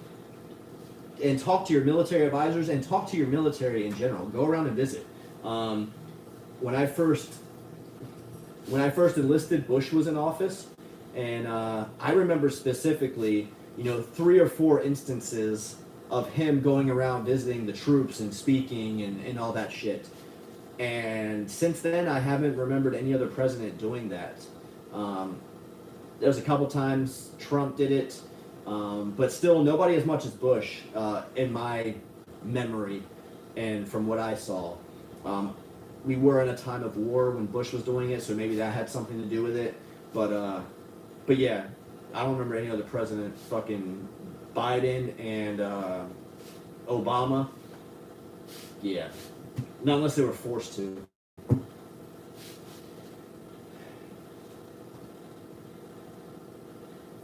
and talk to your military advisors and talk to your military in general. Go around and visit. When I first enlisted, Bush was in office, and I remember specifically, 3 or 4 instances of him going around visiting the troops and speaking and all that shit. And since then, I haven't remembered any other president doing that. There was a couple times Trump did it, but still nobody as much as Bush in my memory and from what I saw. We were in a time of war when Bush was doing it, so maybe that had something to do with it. But yeah, I don't remember any other president. Fucking Biden and Obama. Yeah, not unless they were forced to.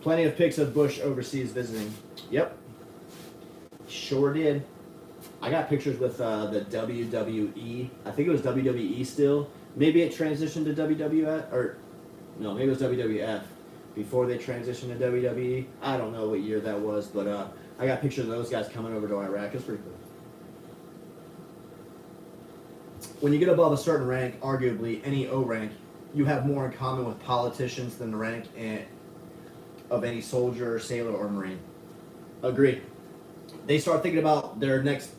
Plenty of pics of Bush overseas visiting. Yep. Sure did. I got pictures with the WWE. I think it was WWE still. Maybe it transitioned to WWF, or no, maybe it was WWF before they transitioned to WWE. I don't know what year that was, but I got pictures of those guys coming over to Iraq. It's pretty cool. When you get above a certain rank, arguably any O rank, you have more in common with politicians than the rank of any soldier, sailor, or Marine. Agree. They start thinking about their next,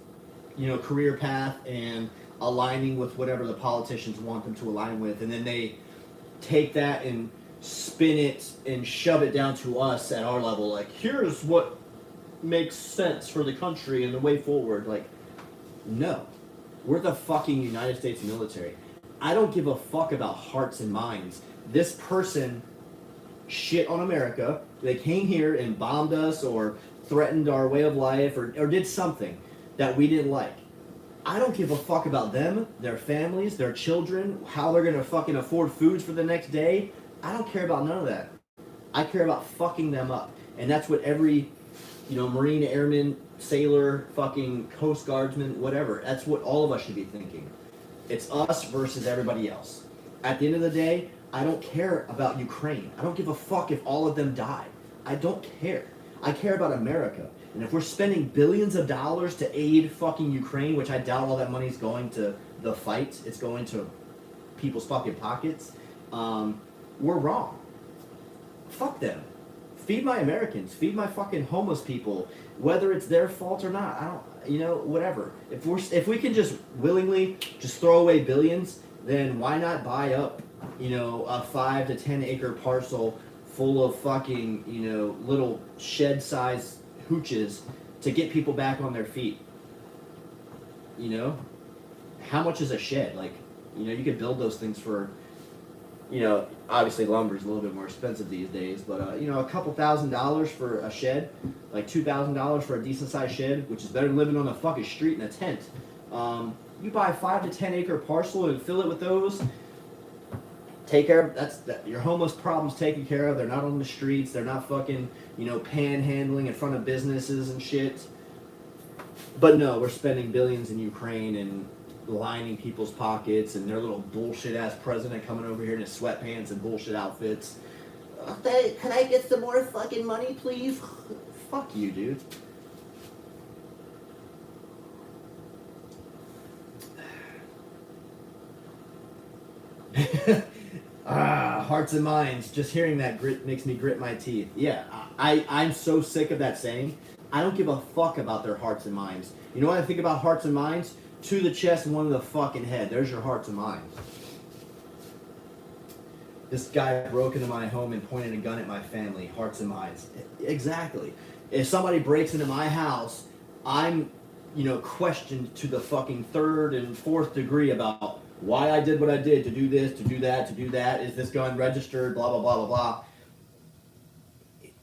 career path and aligning with whatever the politicians want them to align with, and then they take that and spin it and shove it down to us at our level. Like, here's what makes sense for the country and the way forward. Like, no. We're the fucking United States military. I don't give a fuck about hearts and minds. This person shit on America. They came here and bombed us or threatened our way of life or did something that we didn't like. I don't give a fuck about them, their families, their children, how they're gonna fucking afford foods for the next day. I don't care about none of that. I care about fucking them up. And that's what every, Marine, Airman, sailor, fucking Coast Guardsman, whatever. That's what all of us should be thinking. It's us versus everybody else. At the end of the day, I don't care about Ukraine. I don't give a fuck if all of them die. I don't care. I care about America. And if we're spending billions of dollars to aid fucking Ukraine, which I doubt all that money's going to the fight, it's going to people's fucking pockets, we're wrong. Fuck them. Feed my Americans. Feed my fucking homeless people. Whether it's their fault or not, I don't, whatever. If we can just willingly just throw away billions, then why not buy up, a 5 to 10 acre parcel full of fucking, little shed-sized hooches to get people back on their feet? How much is a shed? Like, you could build those things for, obviously lumber's a little bit more expensive these days, but, a couple $1,000s for a shed, like $2,000 for a decent-sized shed, which is better than living on a fucking street in a tent. You buy a 5 to 10 acre parcel and fill it with those. Take care of your homeless problem's taken care of. They're not on the streets. They're not fucking, panhandling in front of businesses and shit. But no, we're spending billions in Ukraine and lining people's pockets and their little bullshit ass president coming over here in his sweatpants and bullshit outfits. Can I get some more fucking money, please? Fuck you, dude. Hearts and minds. Just hearing that makes me grit my teeth. Yeah, I'm so sick of that saying. I don't give a fuck about their hearts and minds. You know what I think about hearts and minds? To the chest and one to the fucking head. There's your hearts and minds. This guy broke into my home and pointed a gun at my family. Hearts and minds. Exactly. If somebody breaks into my house, I'm, questioned to the fucking 3rd and 4th degree about why I did what I did, to do this, to do that, to do that. Is this gun registered? Blah, blah, blah, blah, blah.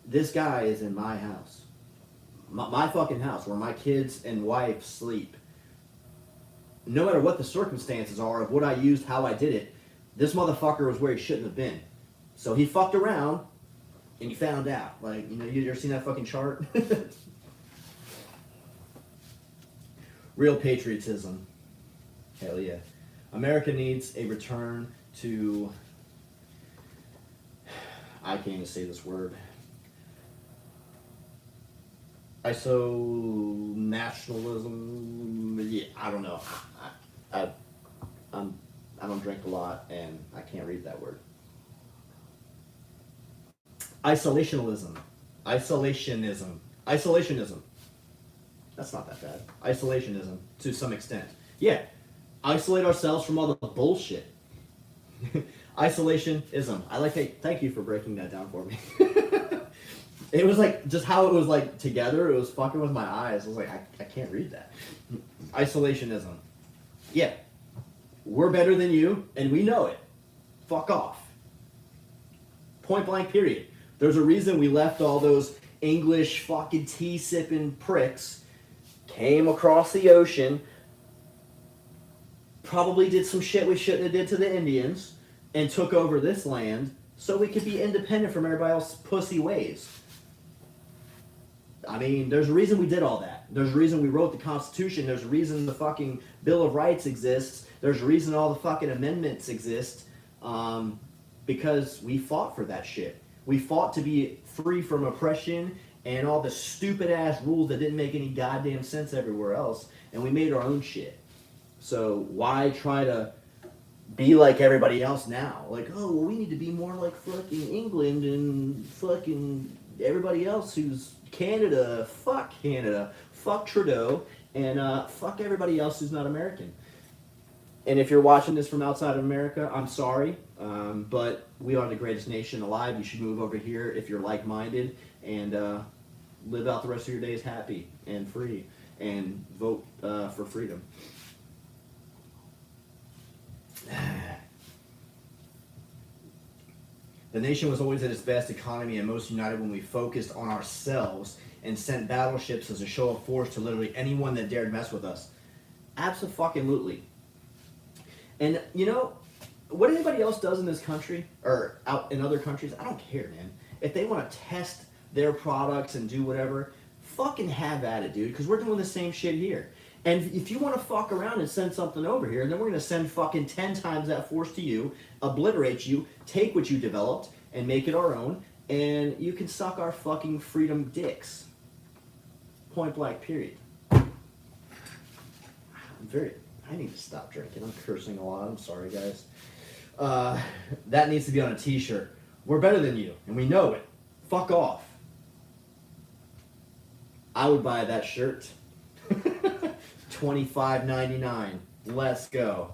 This guy is in my house. My fucking house, where my kids and wife sleep. No matter what the circumstances are of what I used, how I did it, this motherfucker was where he shouldn't have been. So he fucked around, and he found out. Like, you ever seen that fucking chart? Real patriotism. Hell yeah. America needs a return to... I can't even say this word. Nationalism. Yeah, I don't know. I don't drink a lot, and I can't read that word. Isolationism. That's not that bad. Isolationism, to some extent. Yeah. Isolate ourselves from all the bullshit. Isolationism. I like that. Thank you for breaking that down for me. It was like, just how it was like together, it was fucking with my eyes. I was like, I can't read that. Isolationism. Yeah. We're better than you, and we know it. Fuck off. Point blank period. There's a reason we left all those English fucking tea sipping pricks, came across the ocean, probably did some shit we shouldn't have did to the Indians, and took over this land so we could be independent from everybody else's pussy ways. I mean, there's a reason we did all that. There's a reason we wrote the Constitution. There's a reason the fucking Bill of Rights exists. There's a reason all the fucking amendments exist. Because we fought for that shit. We fought to be free from oppression and all the stupid ass rules that didn't make any goddamn sense everywhere else. And we made our own shit. So why try to be like everybody else now? Like, oh, well, we need to be more like fucking England and fucking everybody else who's Canada. Fuck Canada. Fuck Trudeau. And fuck everybody else who's not American. And if you're watching this from outside of America, I'm sorry. But we are the greatest nation alive. You should move over here if you're like-minded and live out the rest of your days happy and free and vote for freedom. The nation was always at its best economy and most united when we focused on ourselves and sent battleships as a show of force to literally anyone that dared mess with us. Abso-fucking-lutely. And, you know, what anybody else does in this country, or out in other countries, I don't care, man. If they want to test their products and do whatever, fucking have at it, dude, because we're doing the same shit here. And if you want to fuck around and send something over here, then we're going to send fucking 10 times that force to you, obliterate you, take what you developed, and make it our own, and you can suck our fucking freedom dicks. Point blank, period. I need to stop drinking. I'm cursing a lot. I'm sorry, guys. That needs to be on a t-shirt. We're better than you, and we know it. Fuck off. I would buy that shirt. $25.99. Let's go.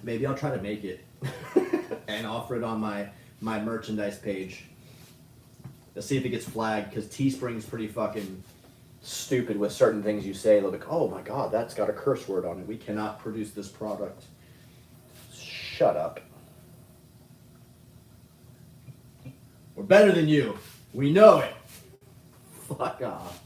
Maybe I'll try to make it and offer it on my merchandise page. Let's see if it gets flagged, because Teespring's pretty fucking stupid with certain things you say. They'll be like, oh my god, that's got a curse word on it. We cannot produce this product. Shut up. We're better than you. We know it. Fuck off.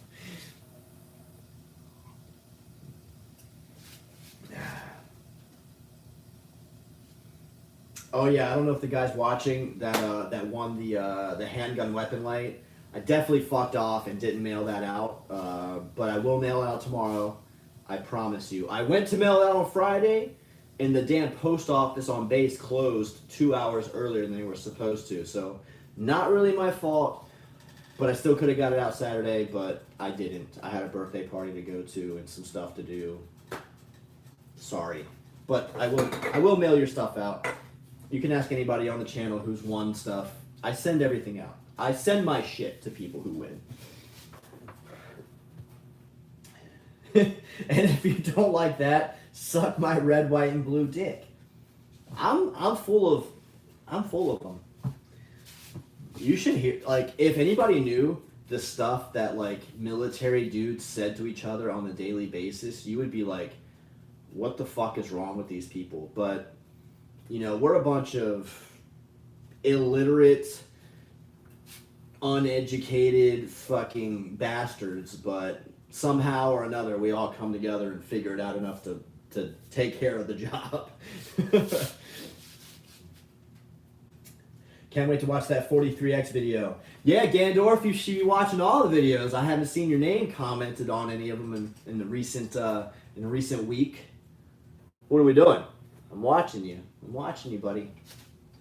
Oh yeah, I don't know if the guy's watching that won the handgun weapon light. I definitely fucked off and didn't mail that out, but I will mail it out tomorrow. I promise you. I went to mail it out on Friday, and the damn post office on base closed 2 hours earlier than they were supposed to. So not really my fault, but I still could have got it out Saturday, but I didn't. I had a birthday party to go to and some stuff to do. Sorry, but I will mail your stuff out. You can ask anybody on the channel who's won stuff. I send everything out. I send my shit to people who win. And if you don't like that, suck my red, white, and blue dick. I'm full of them. You should hear, like, if anybody knew the stuff that, like, military dudes said to each other on a daily basis, you would be like, what the fuck is wrong with these people? But, you know, we're a bunch of illiterate, uneducated fucking bastards, but somehow or another we all come together and figure it out enough to take care of the job. Can't wait to watch that 43X video. Yeah, Gandorf, you should be watching all the videos. I haven't seen your name commented on any of them in the recent week. What are we doing? I'm watching you. I'm watching you, buddy.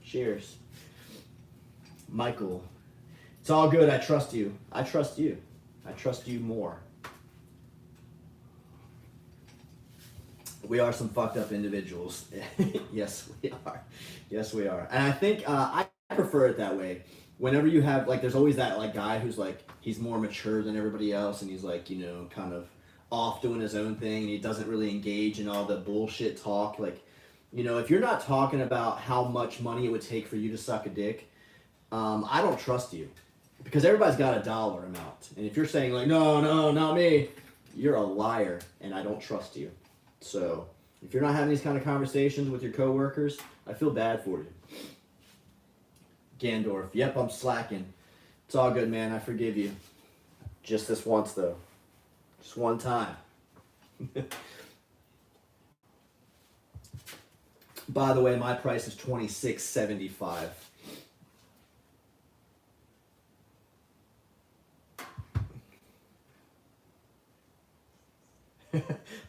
Cheers. Michael. It's all good. I trust you. I trust you. I trust you more. We are some fucked up individuals. Yes, we are. Yes, we are. And I think I prefer it that way. Whenever you have, like, there's always that, like, guy who's, like, he's more mature than everybody else, and he's, like, you know, kind of off doing his own thing, and he doesn't really engage in all the bullshit talk. Like, you know, if you're not talking about how much money it would take for you to suck a dick, I don't trust you. Because everybody's got a dollar amount. And if you're saying, like, no, not me, you're a liar, and I don't trust you. So, if you're not having these kind of conversations with your coworkers, I feel bad for you. Gandorf, yep, I'm slacking. It's all good, man. I forgive you. Just this once, though. Just one time. By the way, my price is $26.75.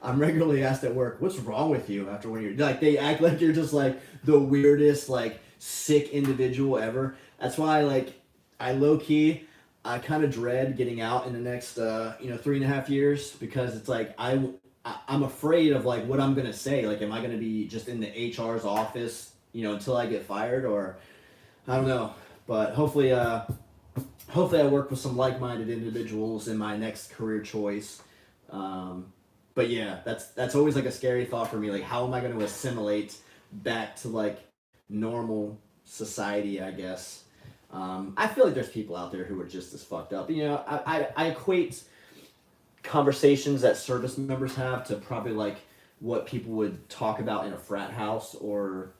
I'm regularly asked at work, "What's wrong with you?" After when you're like, they act like you're just like the weirdest, like sick individual ever. That's why, like, I low key, I kind of dread getting out in the next, 3.5 years, because it's like I'm afraid of like what I'm gonna say. Like, am I gonna be just in the HR's office, until I get fired, or I don't know. But hopefully I work with some like-minded individuals in my next career choice. But yeah, that's always like a scary thought for me. Like, how am I going to assimilate back to like normal society? I guess. I feel like there's people out there who are just as fucked up. I equate conversations that service members have to probably like what people would talk about in a frat house or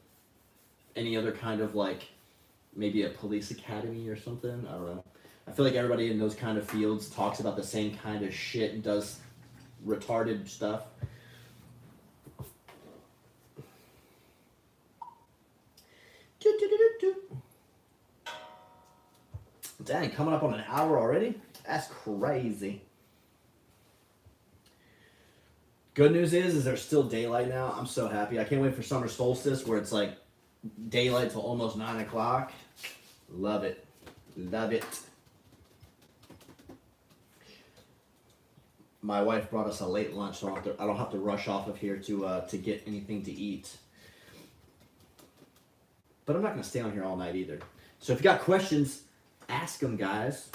any other kind of like maybe a police academy or something. I don't know. I feel like everybody in those kind of fields talks about the same kind of shit and does retarded stuff. Dang, coming up on an hour already? That's crazy. Good news is there's still daylight now. I'm so happy. I can't wait for summer solstice where it's like daylight till almost 9 o'clock. Love it. Love it. My wife brought us a late lunch, so I don't have to rush off of here to get anything to eat. But I'm not going to stay on here all night either. So if you got questions, ask them, guys.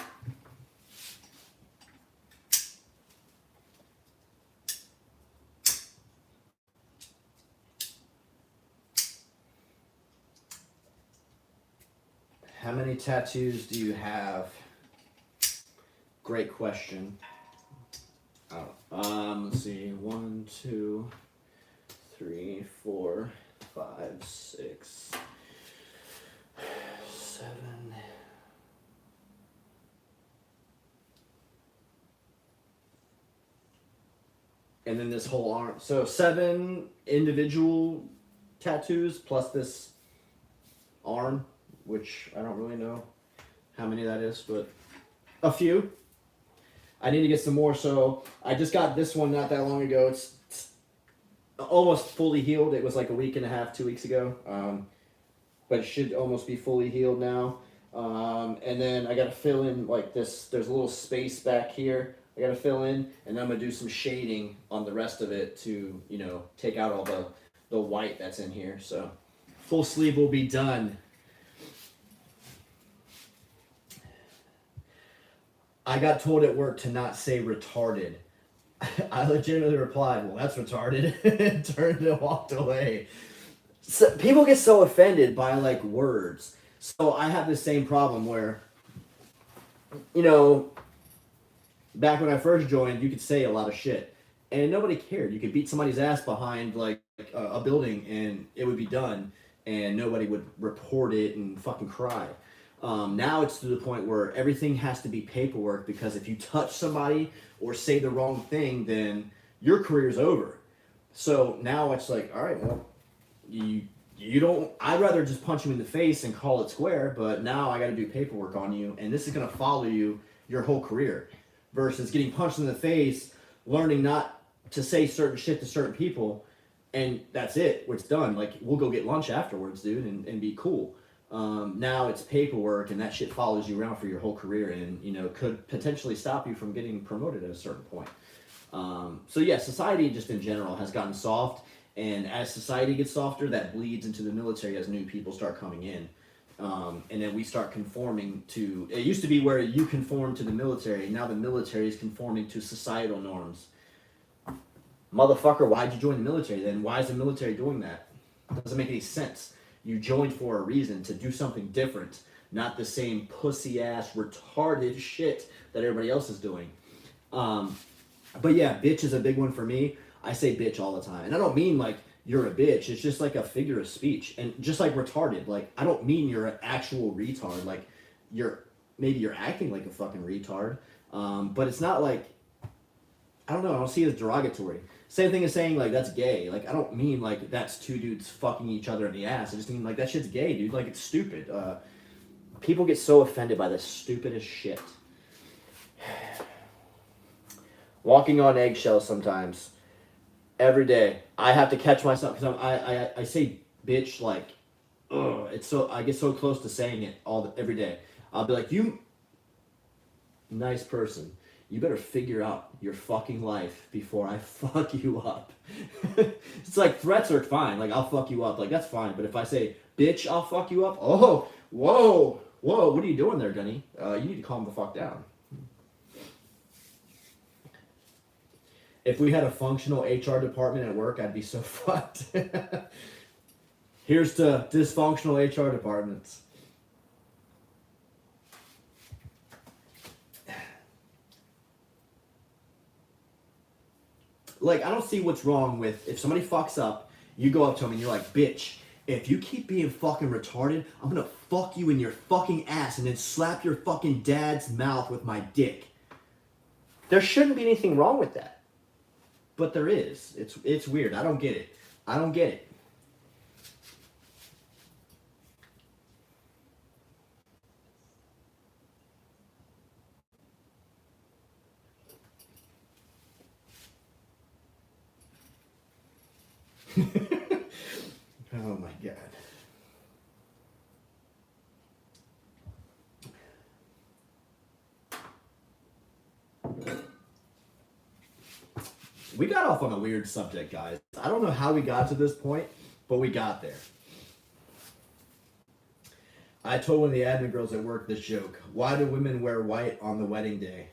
How many tattoos do you have? Great question. Let's see. 1, 2, 3, 4, 5, 6, 7. And then this whole arm. So 7 individual tattoos plus this arm, which I don't really know how many that is, but a few. I need to get some more, so I just got this one not that long ago. It's almost fully healed. It was like a week and a half, 2 weeks ago, but it should almost be fully healed now. And then I got to fill in like this. There's a little space back here I got to fill in, and then I'm going to do some shading on the rest of it to, take out all the white that's in here. So full sleeve will be done. I got told at work to not say retarded. I legitimately replied, "Well, that's retarded," and turned and walked away. So, people get so offended by like words. So I have the same problem where, back when I first joined, you could say a lot of shit, and nobody cared. You could beat somebody's ass behind like a building, and it would be done, and nobody would report it and fucking cry. Now it's to the point where everything has to be paperwork, because if you touch somebody or say the wrong thing, then your career's over. So now it's like, all right, well, you don't. I'd rather just punch him in the face and call it square, but now I got to do paperwork on you, and this is gonna follow you your whole career, versus getting punched in the face, learning not to say certain shit to certain people, and that's it. It's done. Like, we'll go get lunch afterwards, dude, and be cool. Now it's paperwork, and that shit follows you around for your whole career, and could potentially stop you from getting promoted at a certain point. So yeah, society just in general has gotten soft, and as society gets softer, that bleeds into the military as new people start coming in, and then we start conforming to. It used to be where you conform to the military. Now the military is conforming to societal norms. Motherfucker, why'd you join the military then? Why is the military doing that? It doesn't make any sense. You joined for a reason, to do something different, not the same pussy-ass, retarded shit that everybody else is doing. But yeah, bitch is a big one for me. I say bitch all the time. And I don't mean like you're a bitch. It's just like a figure of speech. And just like retarded, like I don't mean you're an actual retard. Like maybe you're acting like a fucking retard. But it's not like, I don't know, I don't see it as derogatory. Same thing as saying like that's gay. Like I don't mean like that's two dudes fucking each other in the ass. I just mean like that shit's gay, dude. Like it's stupid. People get so offended by the stupidest shit. Walking on eggshells sometimes. Every day. I have to catch myself because I say bitch like, ugh. It's so I get so close to saying it every day. I'll be like, you nice person. You better figure out your fucking life before I fuck you up. It's like threats are fine. Like I'll fuck you up. Like that's fine. But if I say bitch, I'll fuck you up. Oh, whoa, whoa. What are you doing there, Gunny? You need to calm the fuck down. If we had a functional HR department at work, I'd be so fucked. Here's to dysfunctional HR departments. Like, I don't see what's wrong with if somebody fucks up, you go up to them and you're like, bitch, if you keep being fucking retarded, I'm gonna fuck you in your fucking ass and then slap your fucking dad's mouth with my dick. There shouldn't be anything wrong with that. But there is. It's weird. I don't get it. I don't get it. Oh my god. We got off on a weird subject, guys. I don't know how we got to this point, but we got there. I told one of the admin girls at work this joke. Why do women wear white on the wedding day?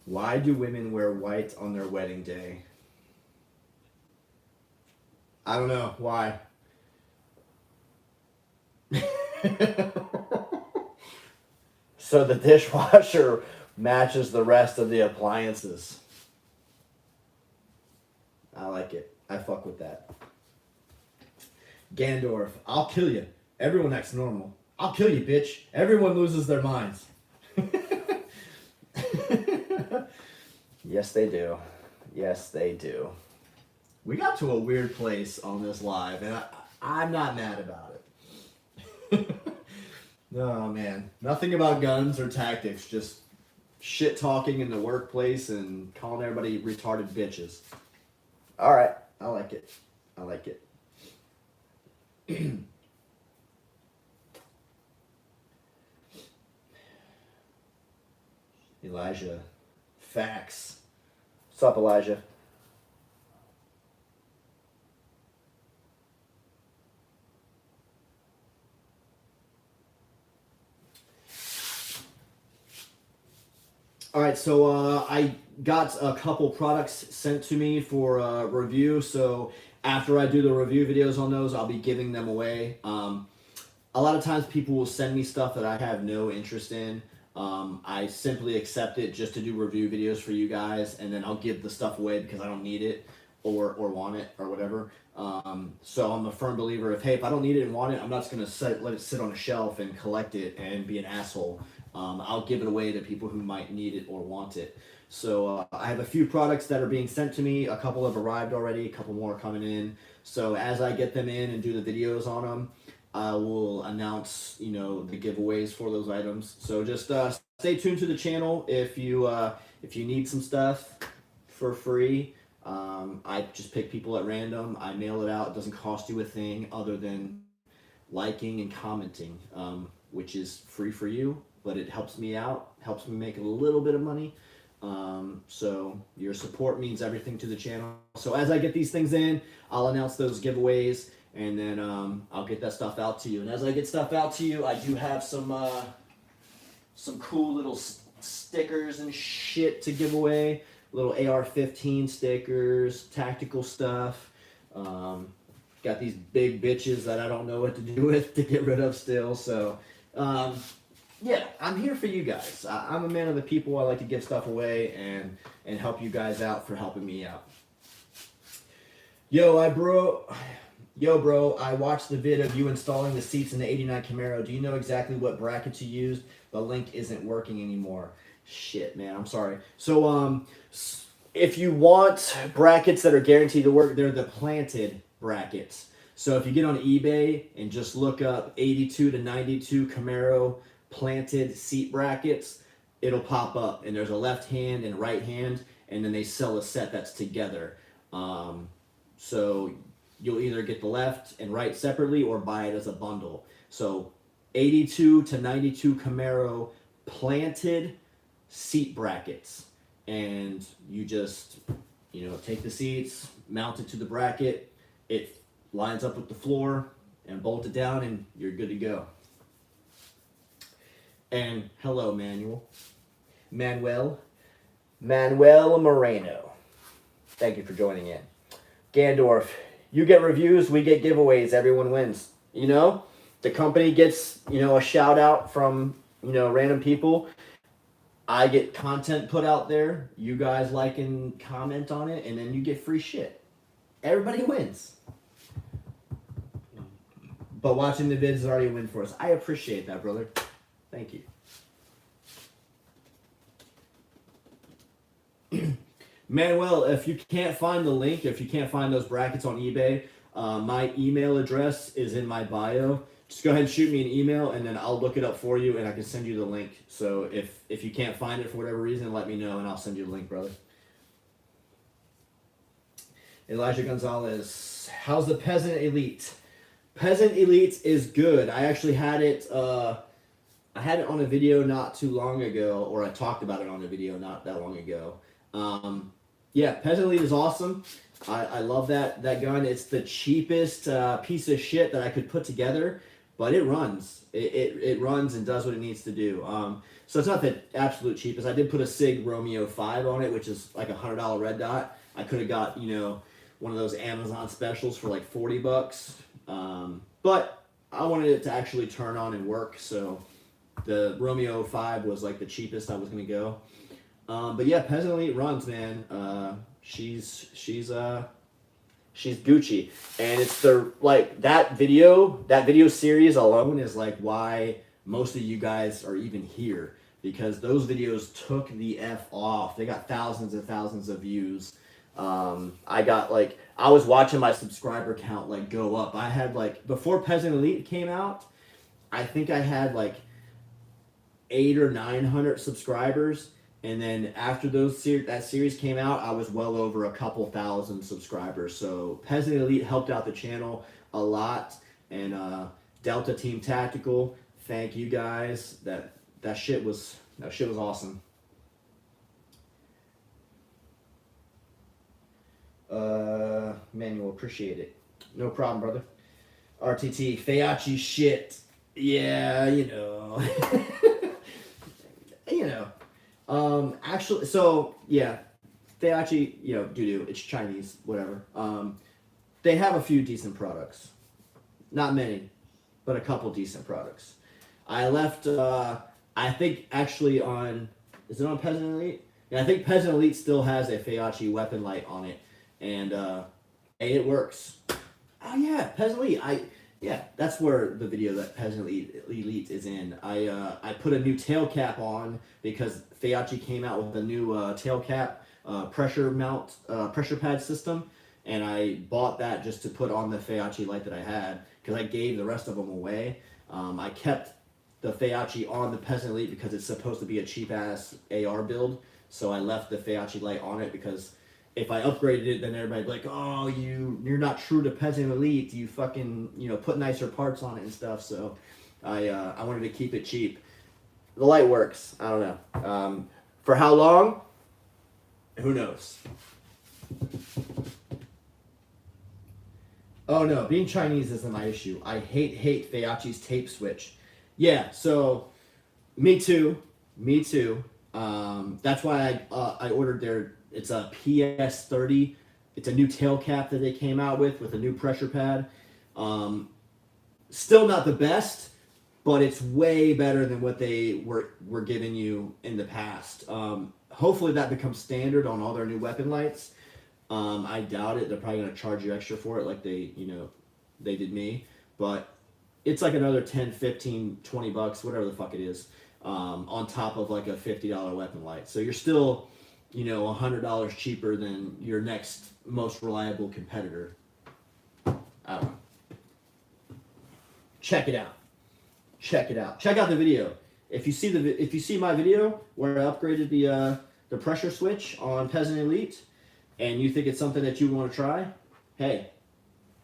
Why do women wear white on their wedding day? I don't know. Why? So the dishwasher matches the rest of the appliances. I like it. I fuck with that. Gandorf, I'll kill you. Everyone acts normal. I'll kill you, bitch. Everyone loses their minds. Yes, they do. Yes, they do. We got to a weird place on this live, and I'm not mad about it. Oh, man. Nothing about guns or tactics, just shit talking in the workplace and calling everybody retarded bitches. All right. I like it. I like it. Elijah. Facts. What's up, Elijah? All right, so I got a couple products sent to me for review. So after I do the review videos on those, I'll be giving them away. A lot of times people will send me stuff that I have no interest in. I simply accept it just to do review videos for you guys, and then I'll give the stuff away because I don't need it or want it or whatever. So I'm a firm believer of, hey, if I don't need it and want it, I'm not just going to let it sit on a shelf and collect it and be an asshole. I'll give it away to people who might need it or want it. So I have a few products that are being sent to me. A couple have arrived already. A couple more are coming in. So as I get them in and do the videos on them, I will announce, the giveaways for those items. So just stay tuned to the channel if you need some stuff for free. I just pick people at random. I mail it out. It doesn't cost you a thing other than liking and commenting, which is free for you, but it helps me out, helps me make a little bit of money. So your support means everything to the channel. So as I get these things in, I'll announce those giveaways, and then I'll get that stuff out to you. And as I get stuff out to you, I do have some cool little stickers and shit to give away. Little AR-15 stickers, tactical stuff. Got these big bitches that I don't know what to do with to get rid of still. So, yeah, I'm here for you guys. I'm a man of the people. I like to give stuff away and help you guys out for helping me out. Yo, bro, I watched the vid of you installing the seats in the 89 Camaro. Do you know exactly what brackets you used? The link isn't working anymore. Shit, man, I'm sorry. So, if you want brackets that are guaranteed to work, they're the planted brackets. So if you get on eBay and just look up 82 to 92 Camaro planted seat brackets, it'll pop up, and there's a left hand and right hand, and then they sell a set that's together. So you'll either get the left and right separately or buy it as a bundle. So 82 to 92 Camaro planted seat brackets, and you just, you know, take the seats, mount it to the bracket, it lines up with the floor, and bolt it down, and you're good to go. And hello, Manuel Moreno. Thank you for joining in. Gandorf, you get reviews, we get giveaways, everyone wins. You know, the company gets, you know, a shout out from, you know, random people. I get content put out there, you guys like and comment on it, and then you get free shit. Everybody wins. But watching the vids is already a win for us. I appreciate that, brother. Thank you. Manuel, if you can't find the link, if you can't find those brackets on eBay, my email address is in my bio. Just go ahead and shoot me an email, and then I'll look it up for you, and I can send you the link. So if you can't find it for whatever reason, let me know, and I'll send you the link, brother. Elijah Gonzalez, how's the Peasant Elite? Peasant Elite is good. I actually had it. I had it on a video not too long ago, or I talked about it on a video not that long ago. Yeah, Peasant Elite is awesome. I love that gun. It's the cheapest piece of shit that I could put together, but it runs. It runs and does what it needs to do. So it's not the absolute cheapest. I did put a SIG Romeo 5 on it, which is like a $100 red dot. I could have got, you know, one of those Amazon specials for like $40. But I wanted it to actually turn on and work, so the Romeo 5 was like the cheapest I was gonna go. But yeah, Peasant Elite runs, man. She's Gucci, and it's the like that video series alone is like why most of you guys are even here, because those videos took the F off. They got thousands and thousands of views. I was watching my subscriber count like go up. I had like, before Peasant Elite came out, I think I had like 800 or 900 subscribers, and then after that series came out, I was well over a couple thousand subscribers. So Peasant Elite helped out the channel a lot, and Delta Team Tactical, thank you guys. That shit was awesome. Manuel, appreciate it. No problem, brother. RTT, Feyachi shit. Yeah, you know. You know. Actually, so, yeah. Feyachi, you know, doo-doo. It's Chinese, whatever. They have a few decent products. Not many, but a couple decent products. I left, I think, actually on... Is it on Peasant Elite? Yeah, I think Peasant Elite still has a Feyachi weapon light on it. And it works. Oh yeah, Peasant Elite. Yeah, that's where the video that Peasant Elite is in. I put a new tail cap on because Feyachi came out with a new tail cap pressure pad system, and I bought that just to put on the Feyachi light that I had because I gave the rest of them away. I kept the Feyachi on the Peasant Elite because it's supposed to be a cheap ass AR build, so I left the Feyachi light on it because if I upgraded it, then everybody'd be like, oh, you're not true to Peasant Elite. You fucking, you know, put nicer parts on it and stuff. So I wanted to keep it cheap. The light works. I don't know. For how long? Who knows? Oh no, being Chinese isn't my issue. I hate Feyachi's tape switch. Yeah, so me too. That's why I ordered their... It's a PS30. It's a new tail cap that they came out with a new pressure pad. Still not the best, but it's way better than what they were giving you in the past. Hopefully that becomes standard on all their new weapon lights. I doubt it. They're probably going to charge you extra for it like they did me. But it's like another 10, 15, 20 bucks, whatever the fuck it is, on top of like a $50 weapon light. So you're still... $100 cheaper than your next most reliable competitor. I don't know. Check it out. Check out the video. if you see my video where I upgraded the pressure switch on Peasant Elite, and you think it's something that you want to try, hey,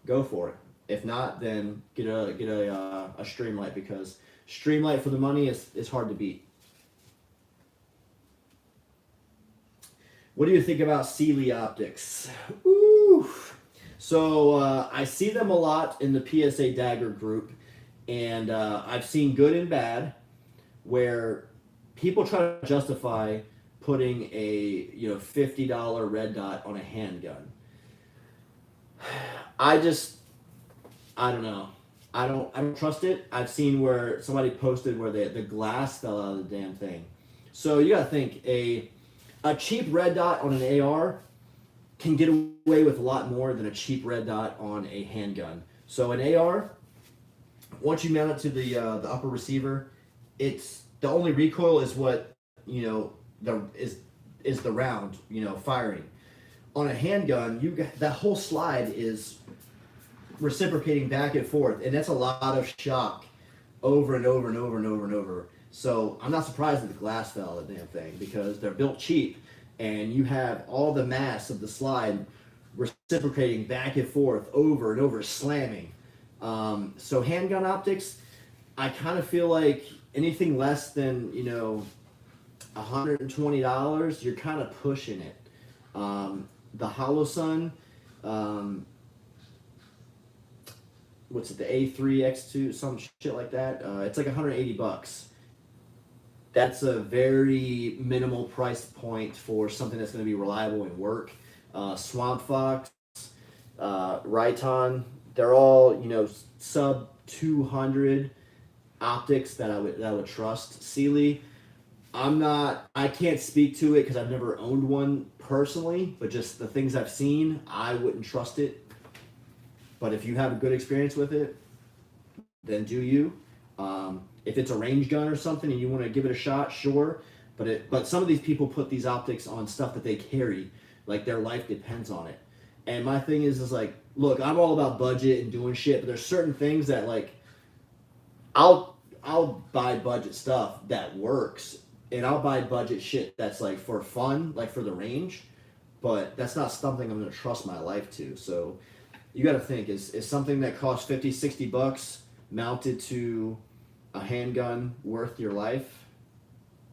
go for it. If not, then get a Streamlight, because Streamlight for the money is hard to beat. What do you think about Sealy optics? Ooh. So I see them a lot in the PSA Dagger group, and I've seen good and bad, where people try to justify putting a $50 red dot on a handgun. I don't know. I don't trust it. I've seen where somebody posted where the glass fell out of the damn thing. So you gotta think, a cheap red dot on an AR can get away with a lot more than a cheap red dot on a handgun. So an AR, once you mount it to the upper receiver, it's the only recoil is what is the round firing. On a handgun, that whole slide is reciprocating back and forth, and that's a lot of shock over and over and over and over and over. So I'm not surprised that the glass fell out of the damn thing, because they're built cheap, and you have all the mass of the slide reciprocating back and forth over and over, slamming. So handgun optics, I kind of feel like anything less than $120, you're kind of pushing it. The Holosun, what's it, the A3X2, some shit like that. It's like $180. That's a very minimal price point for something that's going to be reliable and work. Swamp Fox, Rayton, they're all sub 200 optics that I would trust. Sealy, I can't speak to it because I've never owned one personally, but just the things I've seen, I wouldn't trust it. But if you have a good experience with it, then do you. If it's a range gun or something and you want to give it a shot, sure. But some of these people put these optics on stuff that they carry, like their life depends on it. And my thing is like, look, I'm all about budget and doing shit, but there's certain things that like, I'll buy budget stuff that works, and I'll buy budget shit that's like for fun, like for the range, but that's not something I'm going to trust my life to. So you got to think, is something that costs $50, $60 mounted to a handgun worth your life?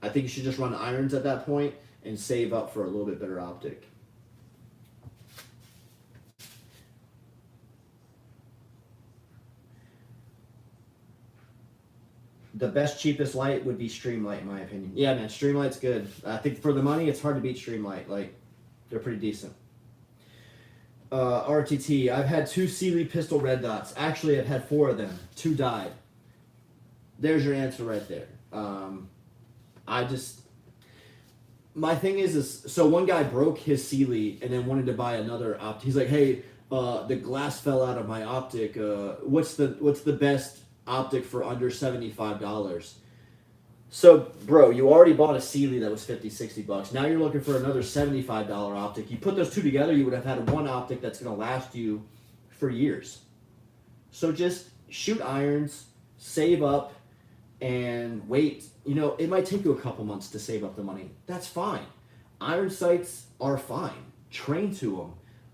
I think you should just run irons at that point and save up for a little bit better optic. The best, cheapest light would be Streamlight, in my opinion. Yeah, man, Streamlight's good. I think for the money, it's hard to beat Streamlight. Like, they're pretty decent. RTT, I've had 2 Sealy pistol red dots. Actually, I've had 4 of them. 2 died. There's your answer right there. My thing is so one guy broke his Sealy and then wanted to buy another optic. He's like, hey, the glass fell out of my optic. What's the best optic for under $75? So, bro, you already bought a Sealy that was $50, $60. Now you're looking for another $75 optic. You put those two together, you would have had one optic that's going to last you for years. So just shoot irons, save up, and wait. It might take you a couple months to save up the money. That's fine. Iron sights are fine. Train to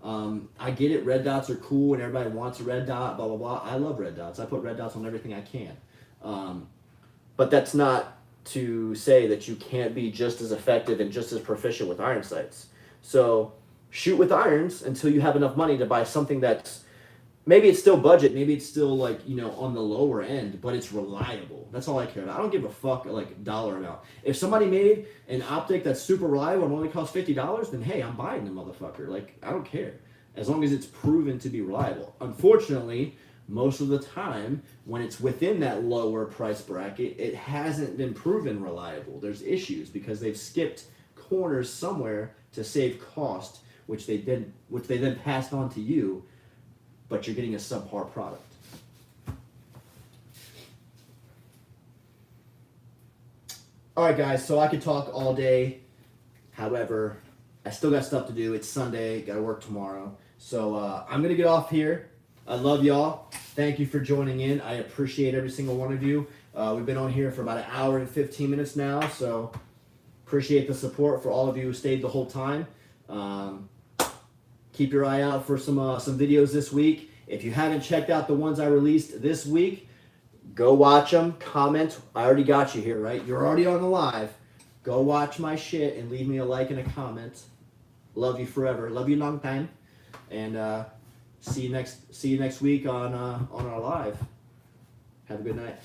them. I get it. Red dots are cool, and everybody wants a red dot, blah, blah, blah. I love red dots. I put red dots on everything I can. But that's not to say that you can't be just as effective and just as proficient with iron sights. So shoot with irons until you have enough money to buy something that's, maybe it's still budget, maybe it's still like, on the lower end, but it's reliable. That's all I care about. I don't give a fuck like dollar amount. If somebody made an optic that's super reliable and only costs $50, then hey, I'm buying the motherfucker. Like, I don't care. As long as it's proven to be reliable. Unfortunately, most of the time, when it's within that lower price bracket, it hasn't been proven reliable. There's issues because they've skipped corners somewhere to save cost, which they then passed on to you, but you're getting a subpar product. All right, guys, so I could talk all day. However, I still got stuff to do. It's Sunday, got to work tomorrow. So I'm going to get off here. I love y'all. Thank you for joining in. I appreciate every single one of you. We've been on here for about an hour and 15 minutes now, so appreciate the support for all of you who stayed the whole time. Keep your eye out for some videos this week. If you haven't checked out the ones I released this week, go watch them, comment. I already got you here, right? You're already on the live. Go watch my shit and leave me a like and a comment. Love you forever. Love you long time. And see you next week on our live. Have a good night.